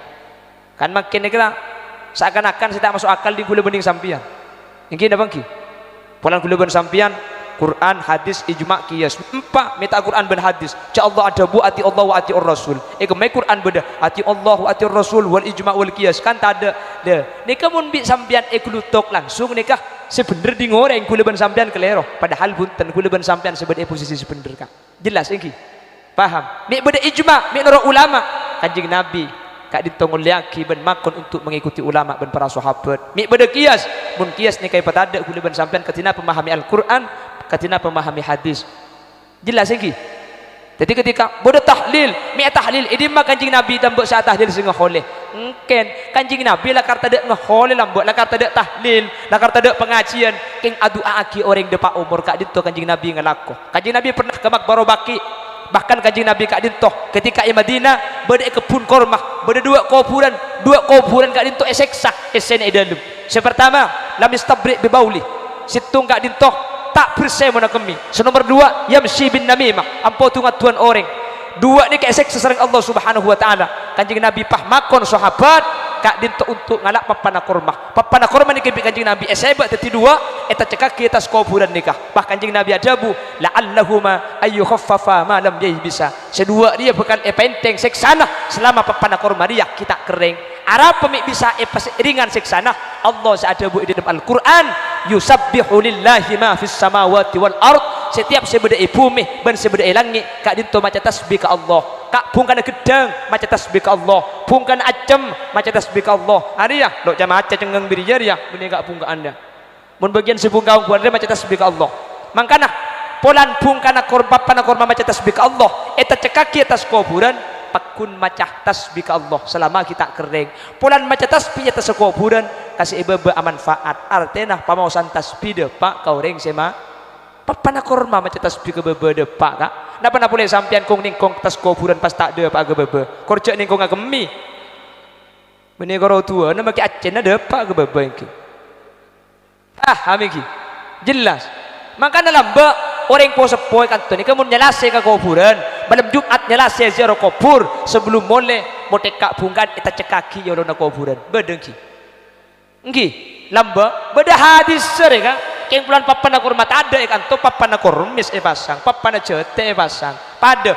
kan makin nikah seakan-akan saya tak masuk akal di gula bening sampian ini dah bangki pulang gula ben sampian Quran, hadis, ijma, qiyas empat minta Quran ben hadis ca Allah ada bu ati Allah wa ati Rasul mai Quran beda ati Allah wa ati Rasul wal ijma wal qiyas kan tak ada deh nikah mun bi sampian klutok langsung nikah sebener di ngoreng gula ben sampian kelero padahal bunten gula ben sampian sebener posisi sebener kak jelas iki paham mi beda ijma mi nurut ulama kanjeng Nabi kak ditongol laki ben makon untuk mengikuti ulama ben para sahabat mi beda qiyas mun qiyas nikah patada gula ben sampian katina pemahami Al-Qur'an katina pemahami hadis jelas lagi jadi ketika bodoh tahlil mi tahlil ini mah kanjing Nabi tambah saat tahlil sehingga holeh mungkin kanjing Nabi lah karta dek ngeholeh lambok lah karta dek tahlil lah karta dek pengajian king adu aki orang depak umur kak dinto kanjing Nabi ngelako kanjing Nabi pernah ke Makbaro Baki bahkan kanjing Nabi kak dinto ketika di Madinah beda kebun kormah beda dua kuburan kak dinto eseksa esen dalam sepertama lam istabri bibauli situng kak dinto tak bersih mana kami senomor 2 yamsi bin namimah ampo tungat tuan orang 2 ni kesek sesering Allah subhanahu wa ta'ala kanjing Nabi pah makon sahabat kak dinto untuk ngalak papana kormah ni kebik kanjing Nabi sebat teti 2 eta cekak kita kuburan nikah bah kanjing Nabi ajabu la'allahuma ayu khaffafa ma lam bisa sedua dia bukan penteng seksana selama papana kormah dia kita kering Arab pemik bisa ringan seksana Allah seadabu di dalam Al-Quran yusabbihu lillahi ma fis samawati wal ard setiap sebeda bumi ben sebeda langit kak dinto maca tasbih ka Allah kak bungkana gedang maca tasbih ka Allah bungkana acem maca tasbih ka Allah ada ya lo jama maca cengeng birijar ya benih kak bungka anda mun bagian sebungkau kuadra maca tasbih ka Allah mangkana polan bungkana korma maca tasbih ka Allah eta cekaki atas kuburan pakun maca tasbih ka Allah selama kita kering polan maca tasbih atas kuburan kasih ibu manfaat artinya pamausan tasbih de pak kau ring sema papana korma maca tasbih ke bebe de pak kak napa na boleh sampean kong ningkong tas kuburan pas tak de pak ke bebe korja ningkong agemi meni karo tua na maki acen de pak ke bebe iki amiki jelas maka dalam orang po sepoi kanto ni kamu nyelase ke kuburan malam Jumat nyelase ziarah kubur sebelum mulai mau tekak bungkan kita cekaki ya na kuburan bedengki nggih lamba beda hadis serega keng bulan papan akur mata ada ikan to papan akur mis pasang papan jete pasang pada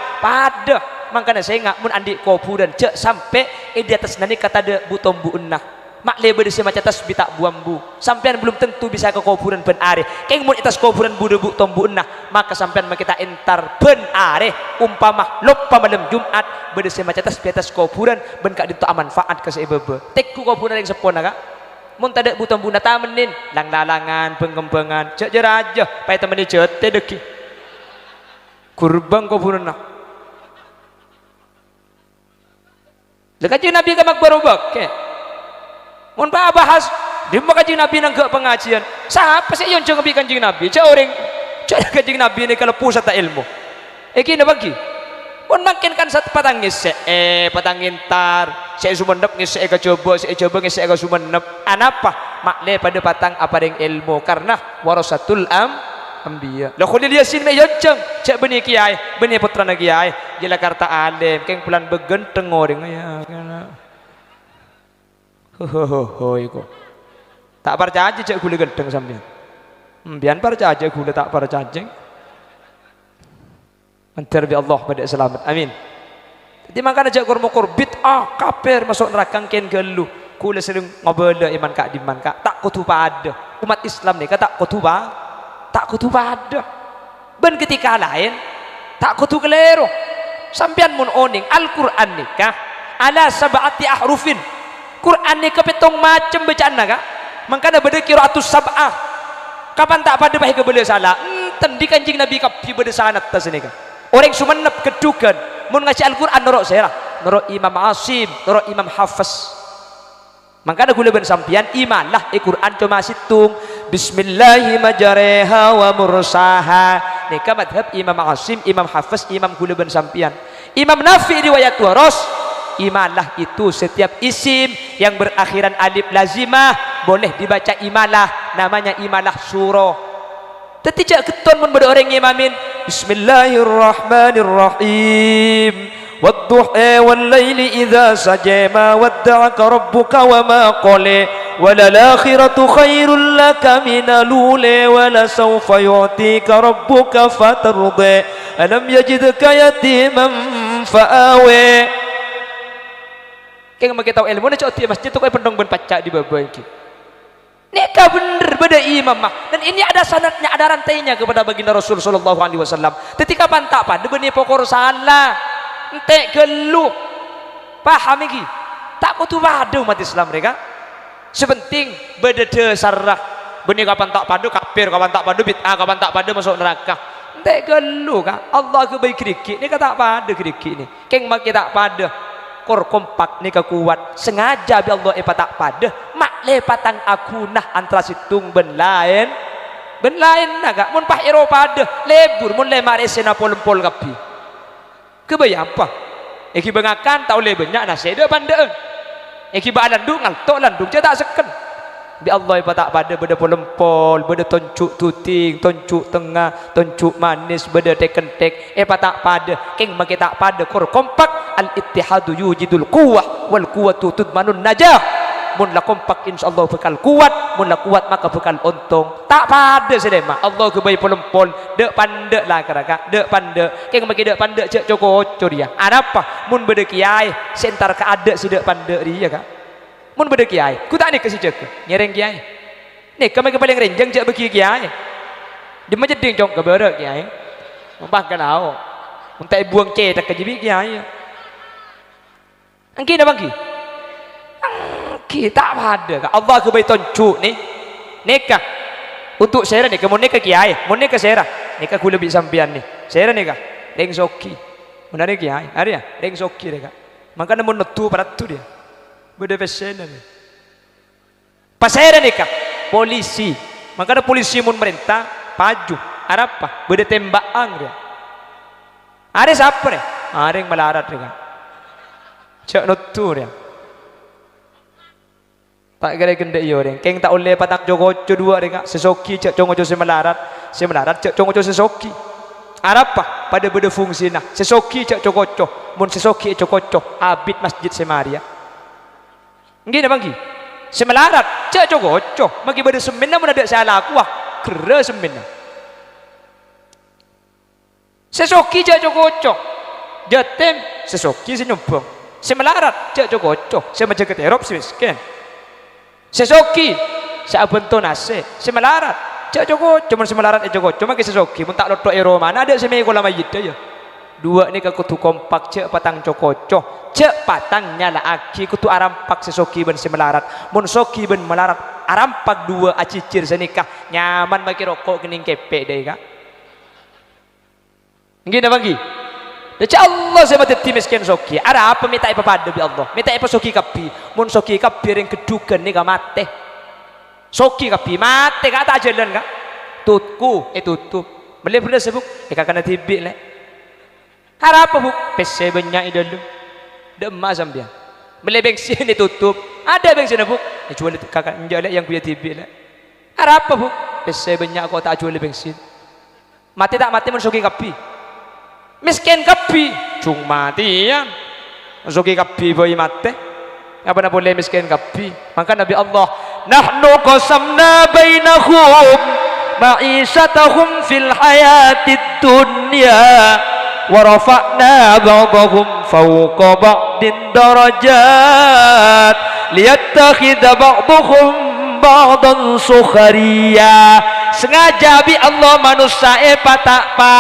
makanya saya nggak mun andi kuburan cek sampai di atas nani kata ada butom bu enah mak lebe desi maca tasbih tak buambu sampean belum tentu bisa ke kuburan ben are keng mun atas kuburan bu debu tombu enah maka sampean kita entar ben are umpama lupa malam Jumat berdesi maca tasbih atas kuburan ben kak dinto manfaat ke sebebe tekku kuburan yang sepona kak mun tada buton buna tamenin lang-lalangan pengembangan cek jeraja pai temen jete deki kurbang kuburan nak dekat Nabi ka magbarobak ke mun pa bahas di kanjing Nabi nang ke pengajian siapa sih yang jangan kanjing Nabi cek orang cek kanjing Nabi ni kalau pusat ilmu iki na bagi pun makin kan satu patangis patangin tar saya sumenep ngis saya coba ngis saya sumenep anapa makle pada patang apa yang ilmu karena warasatul ambiya lah kau dia sin me yonceng cek benih kiai benih putra na kiai jela karta alim keng pulan begenteng orang ya ho iko tak percaya cek gule gendeng sampean bian percaya gule tak percaya Mantar bi Allah pada selamat amin jadi makanya jak kormokor bid'ah kafir masuk neraka ken gelu kula sering ngobele iman kak diman kak tak kutu pada umat Islam ni kata kutu pada ben ketika lain tak kutu keliru sampean mun oning Al-Qur'an nikah ala sab'ati ahrufin Qur'an ni kepetong macam bacaan kak makanya beda qiraatus sab'ah kapan tak pada baik kebele salah tendi kanjing Nabi kapi beda sanat tas ni kak orang sumenep kedukan mun ngaji Al-Quran norok saya norok Imam Asim norok Imam Hafiz makanya gula ben sampian imanlah Al-Quran cuma situng bismillahirrahmanirrahim wa mursaha nika madhab Imam Asim Imam Hafiz Imam gula ben sampian Imam Nafi riwayat waros imanlah itu setiap isim yang berakhiran alif lazimah boleh dibaca imalah namanya imalah surah tidak keton mun bada orang imamin bismillahirrahmanirrahim wadduha wal laili idza saja ma wadda'aka rabbuka wa ma qala walal akhiratu khairul laka minal ula wala sawfa yu'tika rabbuka fatarda alam yajidka yatiman fa'awa keng makita ilmu na cok masjid tu kay pendong ben pacak di bawah iki nikah bener beda imam mah dan ini ada sanadnya ada rantainya kepada baginda Rasul sallallahu alaihi wasallam ketika pantak pada benih pokor salah entek gelu paham iki tak kutu pada umat Islam mereka sepenting beda desarah benih kapan tak pada kafir kapan tak pada bid'ah kapan tak pada masuk neraka entek gelu kah Allah ke baik kriki ni kata pada kriki ni keng mak tak pada kor kompak ni kuat sengaja bi Allah tak pada le patang aku nah antara situng ben lain naga mun pah Eropa ada lebur mun le Malaysia na pol kapi kebaya apa iki bengakan tau le banyak na sede pandeun iki ba landung ngaltok landung je tak seken bi Allah tak pada beda pol beda toncuk tuting toncuk tengah toncuk manis beda tekentek tak pada keng make tak pada kor kompak al ittihadu yujidul quwwah wal quwwatu tudmanun najah mun la kompak insyaallah bakal kuat mun la kuat maka bakal untung tak pada sedema Allah ke bayi polompol dek pandek lah keraka dek pandek keng maki dek pandek cek coko dia apa mun bede kiai sentar ka ada si dek pandek dia kak mun bede kiai ku tak ni ke si cek nyereng kiai ni kami ke paling renjang cek beki kiai Dia menjeding jong ke berak kiai. Mbah kenao. Untuk buang cetak ke jibi kiai. Angki dah bangki. Angki tak ada. Allah ke bayi toncu ni. Nikah. Untuk saya ni, kamu nikah kiai. Mau nikah saya. Nikah ku lebih sampian ni. Saya nikah. Deng soki. Benar ni kiai. Ada ya? Deng soki mereka. Maka namun netu pada tu dia. Beda pesen ni. Pas saya nikah. Polisi. Maka ada polisi mun merintah. Paju. Ada apa? Beda tembakan dia. Ada siapa ni? Ada yang melarat dia. Cak netu dia. Tak kira kena iyo dia. Keng tak oleh patang jogoco dua dia. Sesoki cak congoco semelarat. Semelarat cak congoco sesoki. Ada apa? Pada beda fungsi nah. Sesoki cak cokoco. Mun sesoki cokoco. Abid masjid semaria. Gini bangki. Semelarat cak cokoco. Bagi beda semen mun ada salah aku ah. Kera semen. Sesoki cak cokoco. Jatem sesoki senyumpung. Semelarat cak cokoco. Semacam keterop semiskin. Sesoki sabenton nase. Semelarat cak cokoco. Cuma semelarat cokoco. Cuma ke sesoki. Mun tak lotok ero mana ada semai kolam mayit aja. Dua ni kutu kompak cak patang cokoco. Cak patang nyala aki kutu arampak sesoki ben semelarat. Mun soki ben melarat arampak dua acicir senikah. Nyaman bagi rokok kening kepek deh kak. Gini bagi. Jadi Allah saya mati miskin soki. Ada apa minta apa pada bi Allah? Minta apa soki kapi? Mun soki kapi yang kedukan ni kak mate. Soki kapi mate kak tak jalan kak. Tutku tutup. Boleh boleh sebut. Kak kena tibik leh. Ada apa bu? PC banyak dulu. Demak sambil. Boleh bensin tutup. Ada bensin bu? Jual kakak injak leh yang punya tibik leh. Ada apa bu? PC banyak kau tak jual bensin. Mati tak mati mun soki kapi. Miskin kapi cung mati ya soki kapi boy mate apa nak boleh miskin kapi maka Nabi Allah nahnu qasamna bainahum ma'isatahum fil hayatid dunya wa rafa'na ba'dahum fawqa ba'din darajat liyattakhidha ba'dahum ba'dan sukhariya sengaja bi Allah manusia patak pa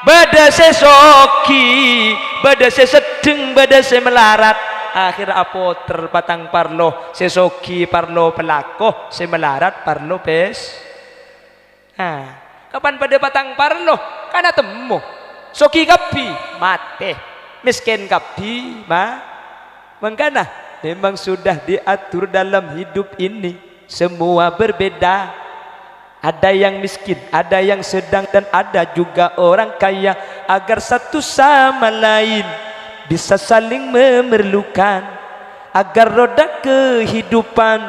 bada sesoki bada sesedeng bada semelarat akhir apo terpatang parlo sesoki parlo pelako semelarat parlo pes kapan pada patang parlo karena temu soki kapi mate miskin kapi mengkana memang sudah diatur dalam hidup ini semua berbeda. Ada yang miskin, ada yang sedang dan ada juga orang kaya agar satu sama lain bisa saling memerlukan agar roda kehidupan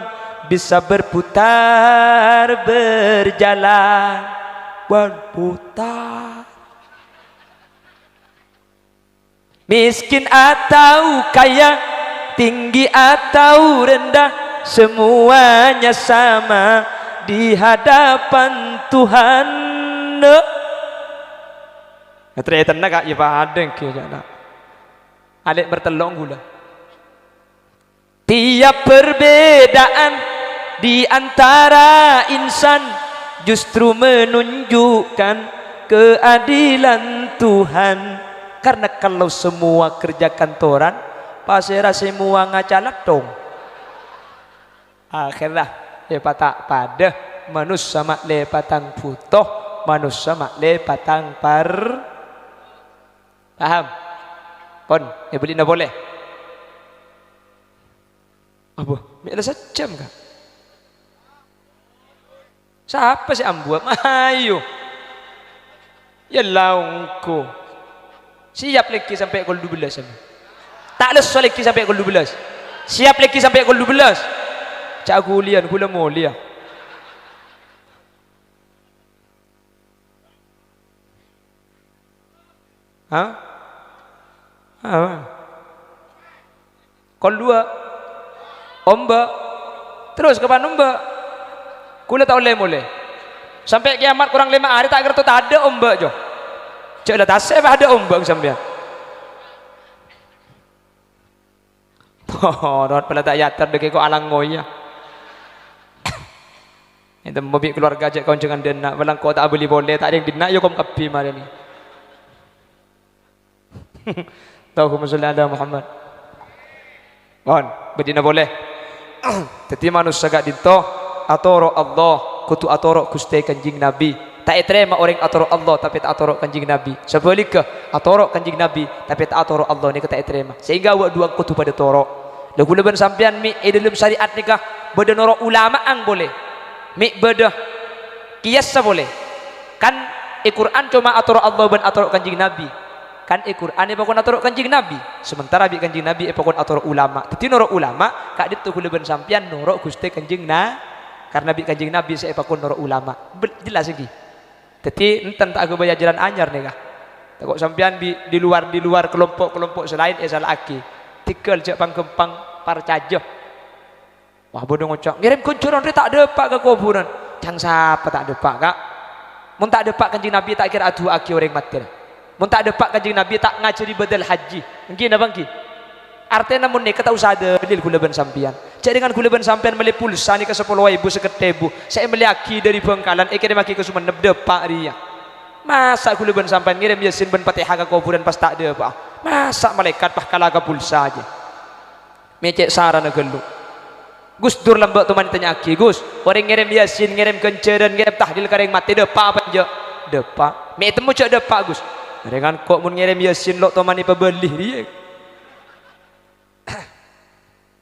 bisa berputar berjalan berputar. Miskin atau kaya, tinggi atau rendah, semuanya sama di hadapan Tuhan. Ternyata nak kak ibadah kejana. Alik bertelung gula. Tiap perbedaan di antara insan justru menunjukkan keadilan Tuhan. Karena kalau semua kerja kantoran, pasera semua ngacalat dong. Akhirnya lepatang pada manusia mak lepatang putoh manusia mak lepatang paham kon beli na boleh apa ada sejam kah siapa si ambuat mayu ya laungku siap lagi sampai gol 12 sama tak les lagi sampai gol 12 siap lagi sampai gol 12 cak gulian gula mulia kol 2 ombak terus kapan ombak kula tak boleh mulai sampai kiamat kurang 5 hari tak kerto tak ada ombak jo cak dah tasik ada ombak sampean dot pala tak yatar deke ko alang ngoya Itu mobil keluarga aja kau jangan denak, balang kau tak beli boleh, tak ada yang denak, yo kau kapi mari ni. Allahumma sholli ala Muhammad. Mohon, bedina boleh. Teti manusia gak dinto atoro Allah, kutu atoro Gusti Kanjeng Nabi. Tak terima orang atoro Allah tapi tak atoro Kanjeng Nabi. Sebaliknya atoro Kanjeng Nabi tapi tak atoro Allah ni tak terima. Sehingga awak dua kutu pada toro. Lagu leban sampean mi dalam syariat nikah beda noro ulama ang boleh. Mi beda kiasa boleh. Kan Al-Qur'an cuma atoro Allah ban atoro Kanjeng Nabi. Kan Al-Qur'an e pakon atoro Kanjeng Nabi. Sementara bi Kanjeng Nabi e pakon atoro ulama. Dadi noro ulama kak ditu leban sampean noro Gusti Kanjeng karena bi Kanjeng Nabi saya pakon noro ulama. Jelas iki. Jadi enten tak aku bayar jalan anyar nih kah? Takut sampean di luar kelompok selain salah aki. Tikel cek pangkempang parcajo. Wah bodoh ngocok. Ngirim kuncuran tak ada pak ke kuburan. Cang siapa tak ada pak kak? Mun tak ada pak Kanjeng Nabi tak kira adu aki orang mati. Mun tak ada pak Kanjeng Nabi tak ngajari badal haji. Mungkin apa mungkin? Artinya namun nih kata usah ada dalil gula ban sampean. Cek dengan gula ban sampean beli pulsa nih ke 10.000 seketebu. Saya beli aki dari Bangkalan, kirim aki ke Sumeneb depak ria. Masa gula ban sampean ngirim Yasin ban Fatihah ke kuburan pas tak ada pak. Masa malaikat pah kalaga pulsa aja. Mecek sarana gelu. Gus dur lembak tu tanya aki Gus. Orang ngirim Yasin, ngirim kenceran, ngirim tahlil kareng mati depak apa aja. Depak. Me temu cek depak Gus. Dengan kok mun ngirim Yasin lo tu mani pebelih dia.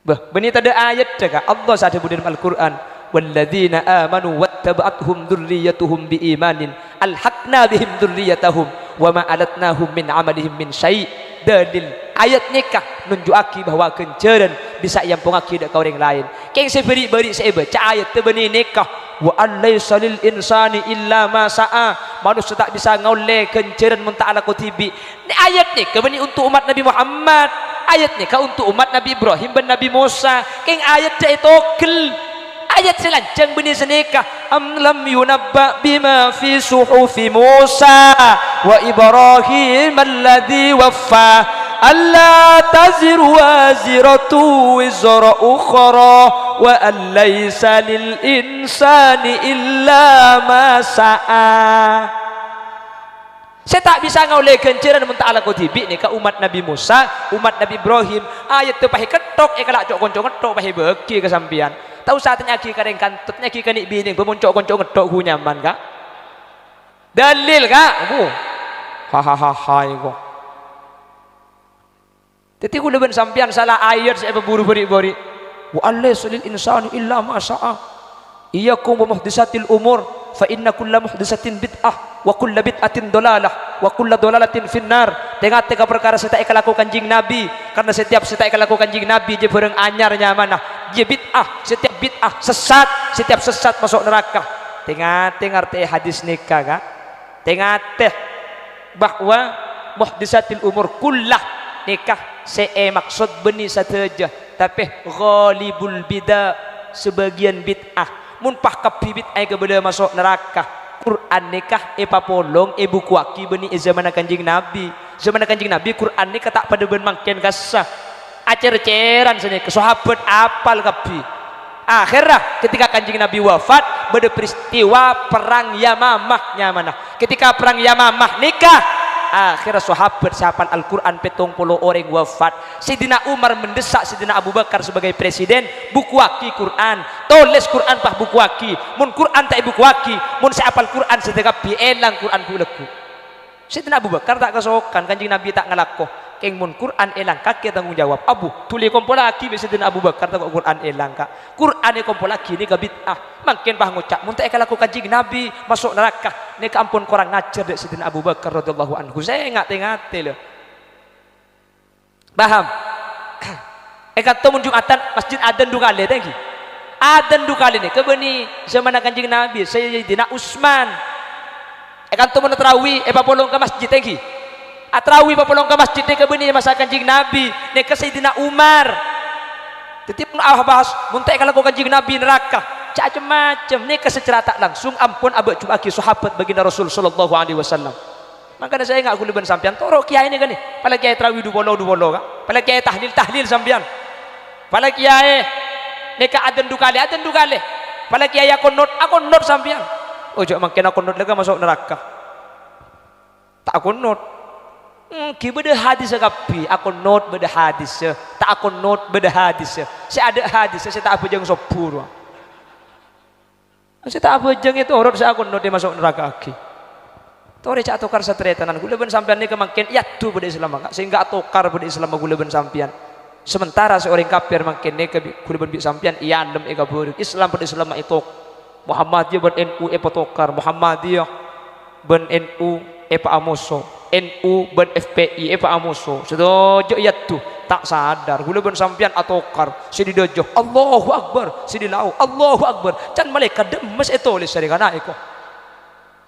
Bah, benih ada ayat jaga Allah sadar dalam Al-Quran. Walladzina amanu wattaba'athum dzurriyyatuhum biimanin alhaqna bihim dzurriyyatahum wa ma alatnahum min amalihim min syai'. Dalil ayat nikah nunjuaki bahwa kenceran bisa yang pengaki dak orang lain. Keng seberi-beri saya baca ayat tu benih nikah wa allaysa lil insani illa ma sa'a. Manusia tak bisa ngaule kenceran mun ta'ala kutibi. Ni ayat ni benih untuk umat Nabi Muhammad. Ayat ni untuk umat Nabi Ibrahim dan Nabi Musa. Keng ayat dah itu kel. Ayat selancang benih senikah. Am lam yunabba bima fi suhufi Musa wa Ibrahim alladhi waffa. Alla taziru waziratu wizra ukhra wa an laysa lil insani illa ma sa'a. Saya tak bisa ngaulai kenceran mun ta'ala kutibi ni ka umat Nabi Musa, umat Nabi Ibrahim. Ayat tu pahi ketok kalak cok konco ketok pahi beki ke sampean. Tahu saatnya ki kareng kantutnya ki kanik bining pemuncok konco ketok hu nyaman kak. Dalil kak. Ha iko. Teti ku leben sampean salah ayat saya berburu-beri. Wa allaysa lil insani illa ma sa'a. Iyyakum wa muhdisatil umur fa inna kulla muhdisatin bid'ah wa kulla bid'atin dolalah wa kulla dolalatin finnar. Tengah-tengah perkara saya tak lakukan kanjing Nabi, karena setiap saya tak lakukan kanjing Nabi je bereng anyarnya mana je bid'ah, setiap bid'ah sesat, setiap sesat masuk neraka. Tengah-tengah arti hadis nikah kak. Tengah-tengah bahwa muhdisatil umur kullah nikah saya maksud benih saja, tapi ghalibul bidah sebagian bid'ah mun pah kapi bid'ah kepada masuk neraka. Quran nikah papolong buku aki beni zaman kanjing Nabi. Zaman kanjing Nabi Quran nikah tak pada ben mangken kasah. Acer-ceran sini ke sahabat apal kapi. Akhirnya ketika kanjing Nabi wafat beda peristiwa perang Yamamah mana. Ketika perang Yamamah nikah akhirnya sahabat sapal Al-Quran 70 orang wafat. Sayyidina Umar mendesak Sayyidina Abu Bakar sebagai presiden buku waki Quran, tulis Quran pah buku waki. Mun Quran tak buku waki, mun sapal Quran sedekap elang Quran buleku. Sayyidina Abu Bakar tak kesokan, kanjing Nabi tak ngelako. Keng mun Quran elang kaki tanggung jawab. Abu tuli kompol laki Sayyidina Abu Bakar tak Quran elang kak. Quran e kompol laki ni ka bid'ah. Makin pah ngucap mun tak laku kanjing Nabi masuk neraka. Ni ka ampun korang ngajar dek Sayyidina Abu Bakar radhiyallahu anhu. Saya ngate-ngate loh. Paham? Kata mun Jumatan masjid adan dua kali tadi. Adan dua kali ni kebeni zaman kanjing Nabi Sayyidina Utsman. Kata mun tarawih papolong ke masjid tadi. Atrawi papolong ke masjid ni kebeni masa kanjing Nabi ni ke Sayyidina Umar. Tetip bahas muntai kalau kanjing Nabi neraka macam-macam ni ke secara tak langsung ampun abak cubaki sahabat baginda Rasul sallallahu alaihi wasallam. Makanya saya enggak kuliban sampean torok kiai ni kan ni. Pala kiai tarawih du bolo kak. Pala kiai tahlil sampean. Pala kiai ni ka adan du kali. pala kiai aku not sampean. Ojo makin aku not lega masuk neraka. Tak aku not. Ki beda hadis kapi, aku not beda hadis. Tak aku not beda hadis. Saya ada hadis, saya tak apa jeng sopur. Saya tak apa jeng itu orang saya aku not dia masuk neraka lagi. Tori cak atokar satretenan gula ben sampean ni kemakin yatu pada Islam maka sehingga atokar pada Islam gula ben sampean. Sementara seorang kafir makin ni gula ben bi sampean iya andem ega buruk. Islam pada Islam itu Muhammadiyah ben NU patokar, Muhammadiyah ben NU pa amoso, NU ben FPI pa amoso. Sedojo yatu tak sadar gula ben sampean atokar si didojo Allahu Akbar si dilau Allahu Akbar can malaikat demes etolis dari kana iko.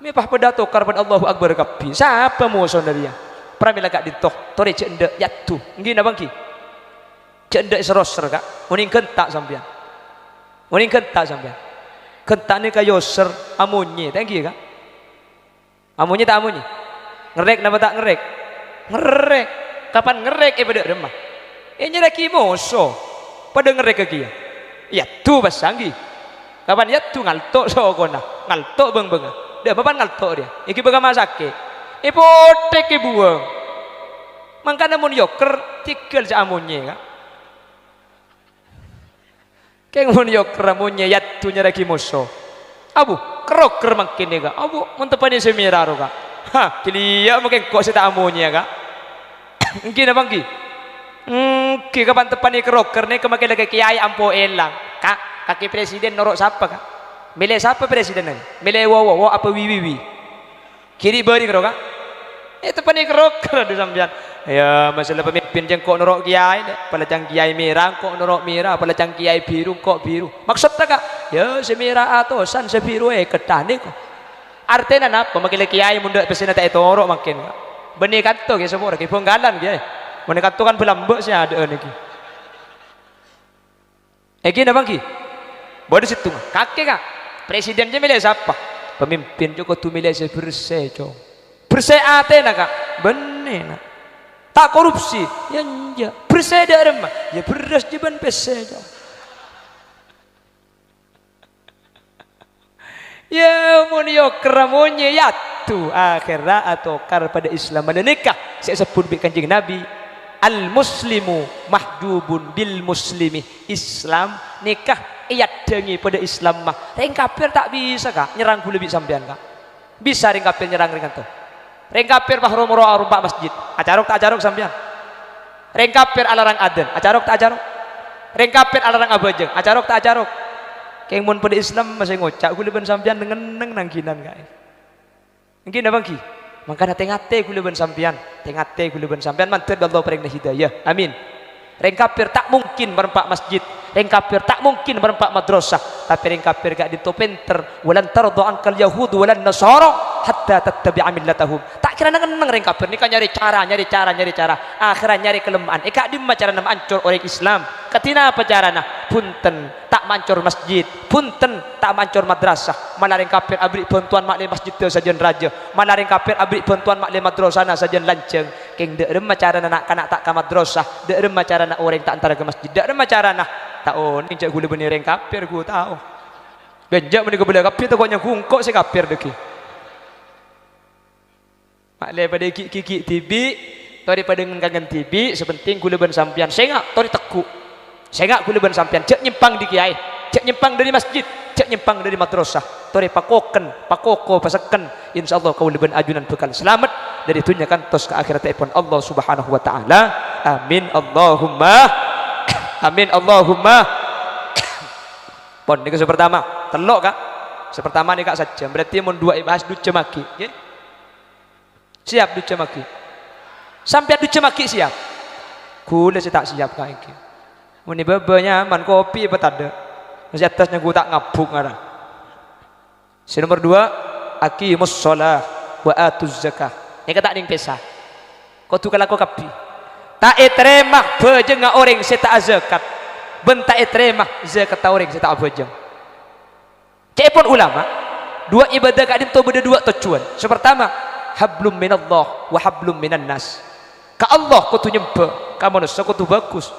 Mepah pedato karban Allahu Akbar kapi. Siapa musuh dari dia? Pramila gak ditoh. Tori cendek yatu. Ngina bangki. Cendek seroser kak. Muning kentak sampean. Muning kentak sampean. Kentak ni kayo ser amunyi. Thank you kak. Amunyi tak amunyi? Ngerek napa tak ngerek? Ngerek. Kapan ngerek pada remah? Nyeraki musuh. Pada ngerek ke kia. Yatu pasanggi. Kapan yatu ngaltok sokona. Ngaltok beng-beng. Dia bapak ngaltok dia. Iki baga masake. Ipotek buang. Mangkana mun yoker tikel sa amunye ka. Keng mun yoker amunye yattu nyaraki muso. Abu kroker mangkene ka. Abu mun tepane semiraro ka. Ha, kiliya makin kok sa amunye ka. Ngki na bangki. Ki kapan tepane kroker ne kemake lagi kiai ampo elang. Kaki presiden norok siapa ka? Milih siapa presiden ini? Milih wow apa wiwi? Kiri beri kero kak? Itu panik kerok di sambian. Ya masalah pemimpin jeng kok norok kiai, pelacang kiai merah kok norok merah, pelacang kiai biru kok biru. Maksudnya kak? Ya semerah atau san sebiru ketane kok. Artinya apa? Makin kiai munda pesena tak itu norok makin kak. Benih kanto ke semua orang penggalan kiai. Benih kanto kan belambek sih ada ni ki. Gini bang ki? Bodoh situ kakek kak. Presidennya milih siapa? Pemimpin juga tu milih bersih jo. Bersih atena kak, bener nak. Tak korupsi, ya enggak. Bersih dari rumah, ya beras jeban bersih jo. Ya munio keramonye ya tu akhirat atau kar pada Islam mana nikah. Saya sebut kanjeng Nabi. Al muslimu mahdubun bil muslimi. Islam nikah iat dengi pada Islam mah. Reng kafir tak bisa kak nyerang lebih sampean kak. Bisa reng kafir nyerang ringan tuh. Reng kafir mahrum arba masjid. Acarok tak acarok sampean. Reng kafir alarang aden. Acarok tak acarok. Reng kafir alarang abajeng. Acarok tak acarok. Keng mun pada Islam masih ngocak kuliban sampean dengan nangkinan kak. Mungkin apa ki? Maka tengate kuliban sampean, tengate kuliban sampean mantir Allah paring hidayah. Amin. Reng kafir tak mungkin merempak masjid. Reng kafir tak mungkin merempak madrasah. Tapi reng kafir gak ditopenter. Walan tardo angkal Yahud walan Nasara hatta tattabi'a millatahum. Tak kira nang reng kafir ni kan nyari cara. Akhiran nyari kelemahan. Kak di cara nama ancur orang Islam. Katina apa carana? Punten tak mancur masjid. Punten tak mancur madrasah. Malah reng kafir abri bantuan makle masjid tu sajen raja. Malah reng kafir abri bantuan makle madrasah na sajen lanceng. Keng de rem carana nak kanak tak ke madrasah. De rem carana orang tak antara ke masjid. De rem carana tahu ni cak gula benih reng kafir gua tahu. Benjak menikah bela kafir tu koknya gungkok si kafir deki. Makle pada kiki tibi, tori pada ngengangan tibi, sepenting gula ben sampian. Sengak tori teku. Sengak gula ben sampian. Cek nyimpang di kiai, cek nyimpang dari masjid, cek nyimpang dari madrasah. Tori pakoko pasakan. Insyaallah kau leben ajunan bekal selamat dari dunia kan tos ke akhirat pun Allah Subhanahu wa taala. Amin Allahumma. Amin Allahumma. Pon ni ke pertama, telok kak. Sepertama ni kak saja. Berarti mun dua ibas duce maki. Okay? Siap duce maki. Sampai duce maki siap. Kula saya tak siap kak iki. Mun ni bebanya man kopi apa tak ada. Masih atasnya gua tak ngabuk ngara. Si nomor 2, aqimus shalah wa atuz zakah. Ni kata ning pesa. Kau tu kalau kau kapi. Tak terima bejeng orang saya tak zakat. Bentak terima zakat orang saya tak bejeng. Cepon ulama, dua ibadah kadim tu beda dua tujuan. Sepertama, hablum minallah wa hablum minan nas. Ka Allah kau tu nyembah, ka manusia kau tu bagus.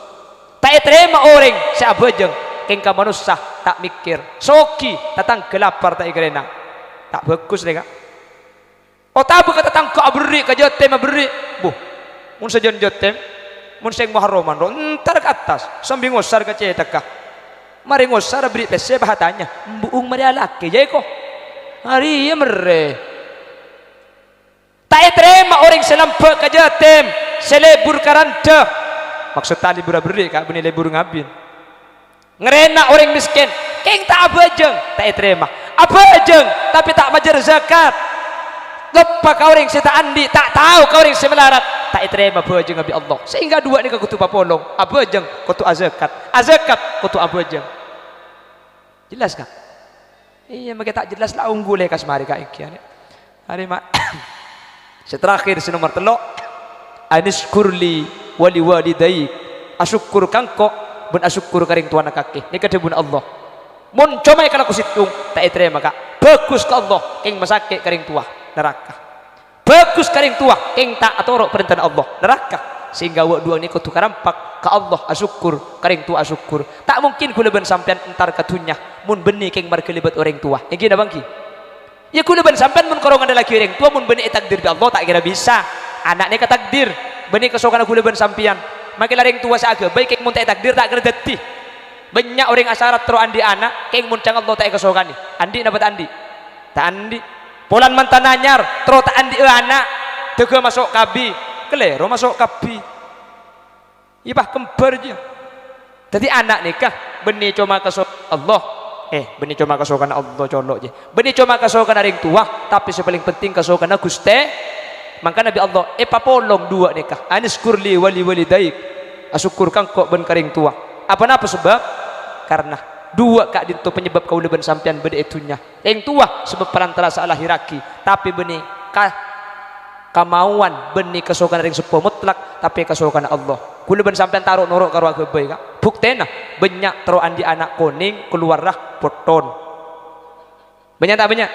Tak terima orang saya bejeng, keng ka manusia tak mikir. Soki tatang gelapar tak ikrena. Tak bagus deh kak. Oh tabu kata tatang kau beri ke jotem beri. Bu, mun sejen jotem, mun seng muharraman ro entar ke atas sambil ngosar ke cetak kah. Mari ngosar beri pese bahatanya. Buung mari alake jai ko. Hari ya mere. Tak terima orang selampak ke jotem, selebur karanta. Maksud tali beri kak beni lebur ngabin. Ngerena orang miskin, keng tak abajeng, tak terima. Abajeng, tapi tak majar zakat. Lepas kau orang seta andi, tak tahu kau orang semelarat, tak terima abajeng abi Allah. Sehingga dua ni kau tu papolong, abajeng kau tu azakat, azakat kau tu abajeng. Jelas kak? Iya, mereka tak jelas lah unggul lekas mari kak ikian. Hari mak. Seterakhir senomor telok, anis kurli wali walidayik, asyukur kangko ben asyukur karing tuana kaki ni kadebun Allah mun comai kalau aku situng tak terima kak bagus ke Allah keng masake karing tua neraka bagus karing tua keng tak atorok perintah Allah neraka sehingga wak dua ni kau tukar rampak ke Allah asyukur karing tua asyukur tak mungkin kula ben sampean entar katunya mun beni keng markelibat orang tua yang gina bangki ya kula ben sampean mun korongan ada laki orang tua mun beni takdir bi Allah tak kira bisa anak ni ke takdir beni kesokan kula ben sampean makin laring tua saga baik keng mun tak takdir tak kena deti banyak orang asyarat terus andi anak keng mun cang Allah tak kesokan ni andi dapat andi tak andi polan mantan anyar terus tak andi anak tega masuk kabi kelero masuk kabi ibah kembar je jadi anak nikah beni cuma kesokan Allah beni cuma kesokan Allah colok je beni cuma kesokan laring tua tapi sepaling penting kesokan Gusti. Maka Nabi Allah papolong dua nikah anis kurli wali daik asyukur kangko ben karing tua apa napa sebab karena dua kak dinto penyebab kau leben sampean beda itunya yang tua sebab perantara salah hiraki tapi beni kamauan beni kesokan ring sepo mutlak tapi kesokan Allah kula ben sampean taruh norok karo agebe kak buktena banyak tero andi anak kuning keluarlah poton banyak tak banyak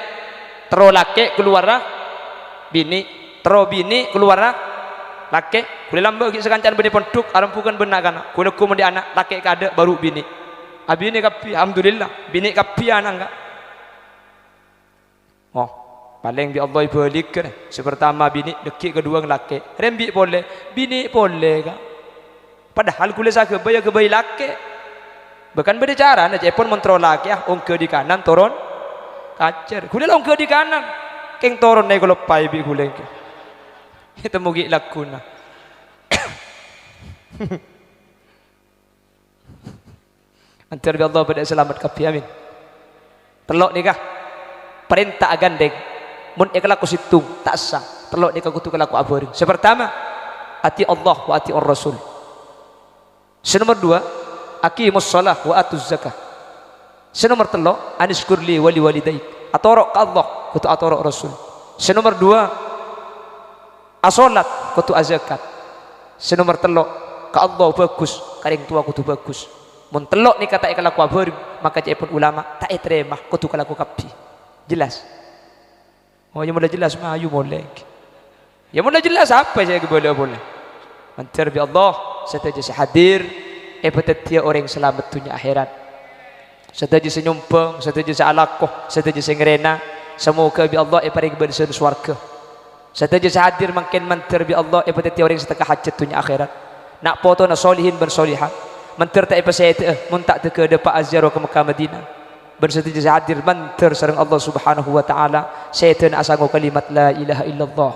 tero lake keluarlah bini tero bini keluar laki kulit lamba lagi sekancan bini pondok arampukan benak kan kulit ku di anak laki kada baru bini abi ni kapi alhamdulillah bini kapi anak enggak oh paling bi Allah balik kan sepertama bini dekik kedua laki rembi boleh bini boleh kak padahal kulit saya kebayi laki bahkan beda cara nak pun kontrol laki ongke di kanan turun kacer kulit ongke di kanan keng turun naik kalau pai bi kulit itu mugi lakuna antar bi Allah pada selamat kapi amin telok nikah perintah gandeng mun ikhlaku situng tak sah telok nikah kutu kelaku abori sepertama ati Allah wa ati Rasul senomor dua aqimus shalah wa atuz zakah senomor telok anis kurli wali daik atorok ke Allah kutu atorok Rasul senomor dua asolat kutu azakat senomor telok ke Allah bagus karing tua kutu bagus mun telok ni kata ikal aku abur maka cai pun ulama tak terima kutu kalaku kapi jelas oh ya mulai jelas mah ayu boleh ya mulai jelas apa saya boleh mantar bi Allah setaja hadir petetia orang selamat dunia akhirat setaja senyumpeng setaja alakoh setaja ngerena semoga bi Allah paring bersen swarga setaja hadir makin mantar bi Allah petetia orang seteka hajat dunia akhirat nak foto na solihin ben solihat mantar tak pasayat mun tak teke depa azhar ke Mekah Madinah bersetuju hadir mantar sareng Allah Subhanahu wa taala setan asango kalimat la ilaha illallah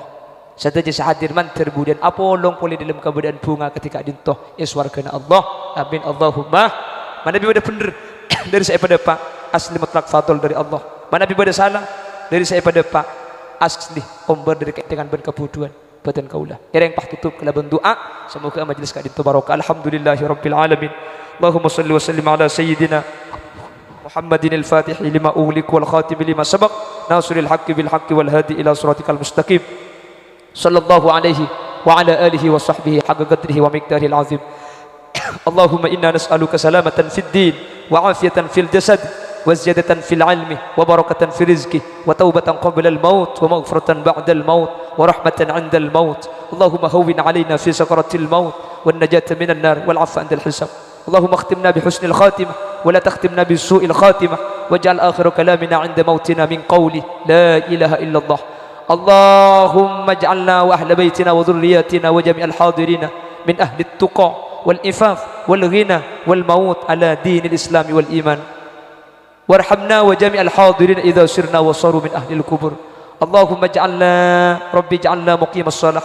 setuju hadir mantar budan apolong boleh dalam keadaan bunga ketika dintoh iswargana Allah amin Allahumma mana bi pada bener dari saya pada pak asli mutlak fadl dari Allah mana bi pada salah dari saya pada pak asli omber dari dengan berkebutuhan badan kaulah yang pah tutup kala doa semoga majelis kak dinto barokah alhamdulillahirabbil alamin Allahumma salli wa sallim ala sayyidina Muhammadin al-Fatih lima ughliq wal khatim lima sabaq nasiril haqqi bil haqqi wal hadi ila siratikal mustaqim sallallahu alaihi wa ala alihi wa sahbihi haqqa qadrihi wa miqdarihil azim Allahumma inna nas'aluka salamatan fid din wa afiyatan fil jasad wa ziyadatan fil ilmi wa barakatan fil rizqi wa taubatan qabla al maut wa maghfiratan ba'da al maut wa rahmatan 'inda al maut Allahumma hawwin 'alaina fi sakaratil maut wan najata minan nar wal 'afwa 'inda al hisab Allahumma akhtimna bi husnil khatimah wa la takhtimna bi su'il khatimah waj'al akhir kalamina 'inda mautina min qawli la ilaha illallah. Allahumma ij'alna wa ahla baitina wa dhurriyyatina wa jami'al hadirina min ahli at-tuqa والإفاف والغنى والموت على دين الإسلام والإيمان وارحمنا وجميع الحاضرين إذا سرنا وصاروا من أهل القبور. اللهم اجعلنا ربي اجعلنا مقيم الصلاة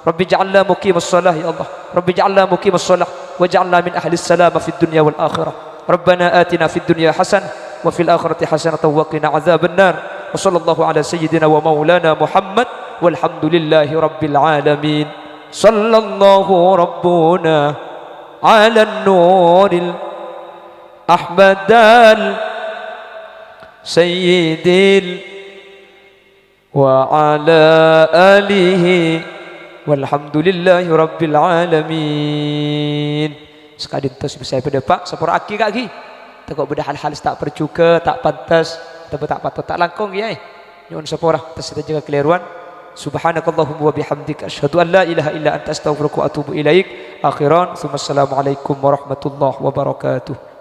ربي اجعلنا مقيم الصلاة يا الله ربي اجعلنا مقيم الصلاة واجعلنا من أهل السلامة في الدنيا والآخرة. ربنا آتنا في الدنيا حسنة وفي الآخرة حسنة وقنا عذاب النار. وصلى الله على سيدنا ومولانا محمد والحمد لله رب العالمين. صلى الله ربنا على النور الأحمد السيد وعلى آله والحمد لله رب العالمين. Sekadin tos bisa pada Pak sepur aki kaki. Tekok beda hal-hal tak percuka, tak pantas, tak patut tak langkong ya. Nyuwun sepura tes kita jaga keliruan. Subhanakallahumma wa bihamdika asyhadu an la ilaha illa anta astaghfiruka wa atubu ilaik. Akhiran, assalamualaikum warahmatullahi wabarakatuh.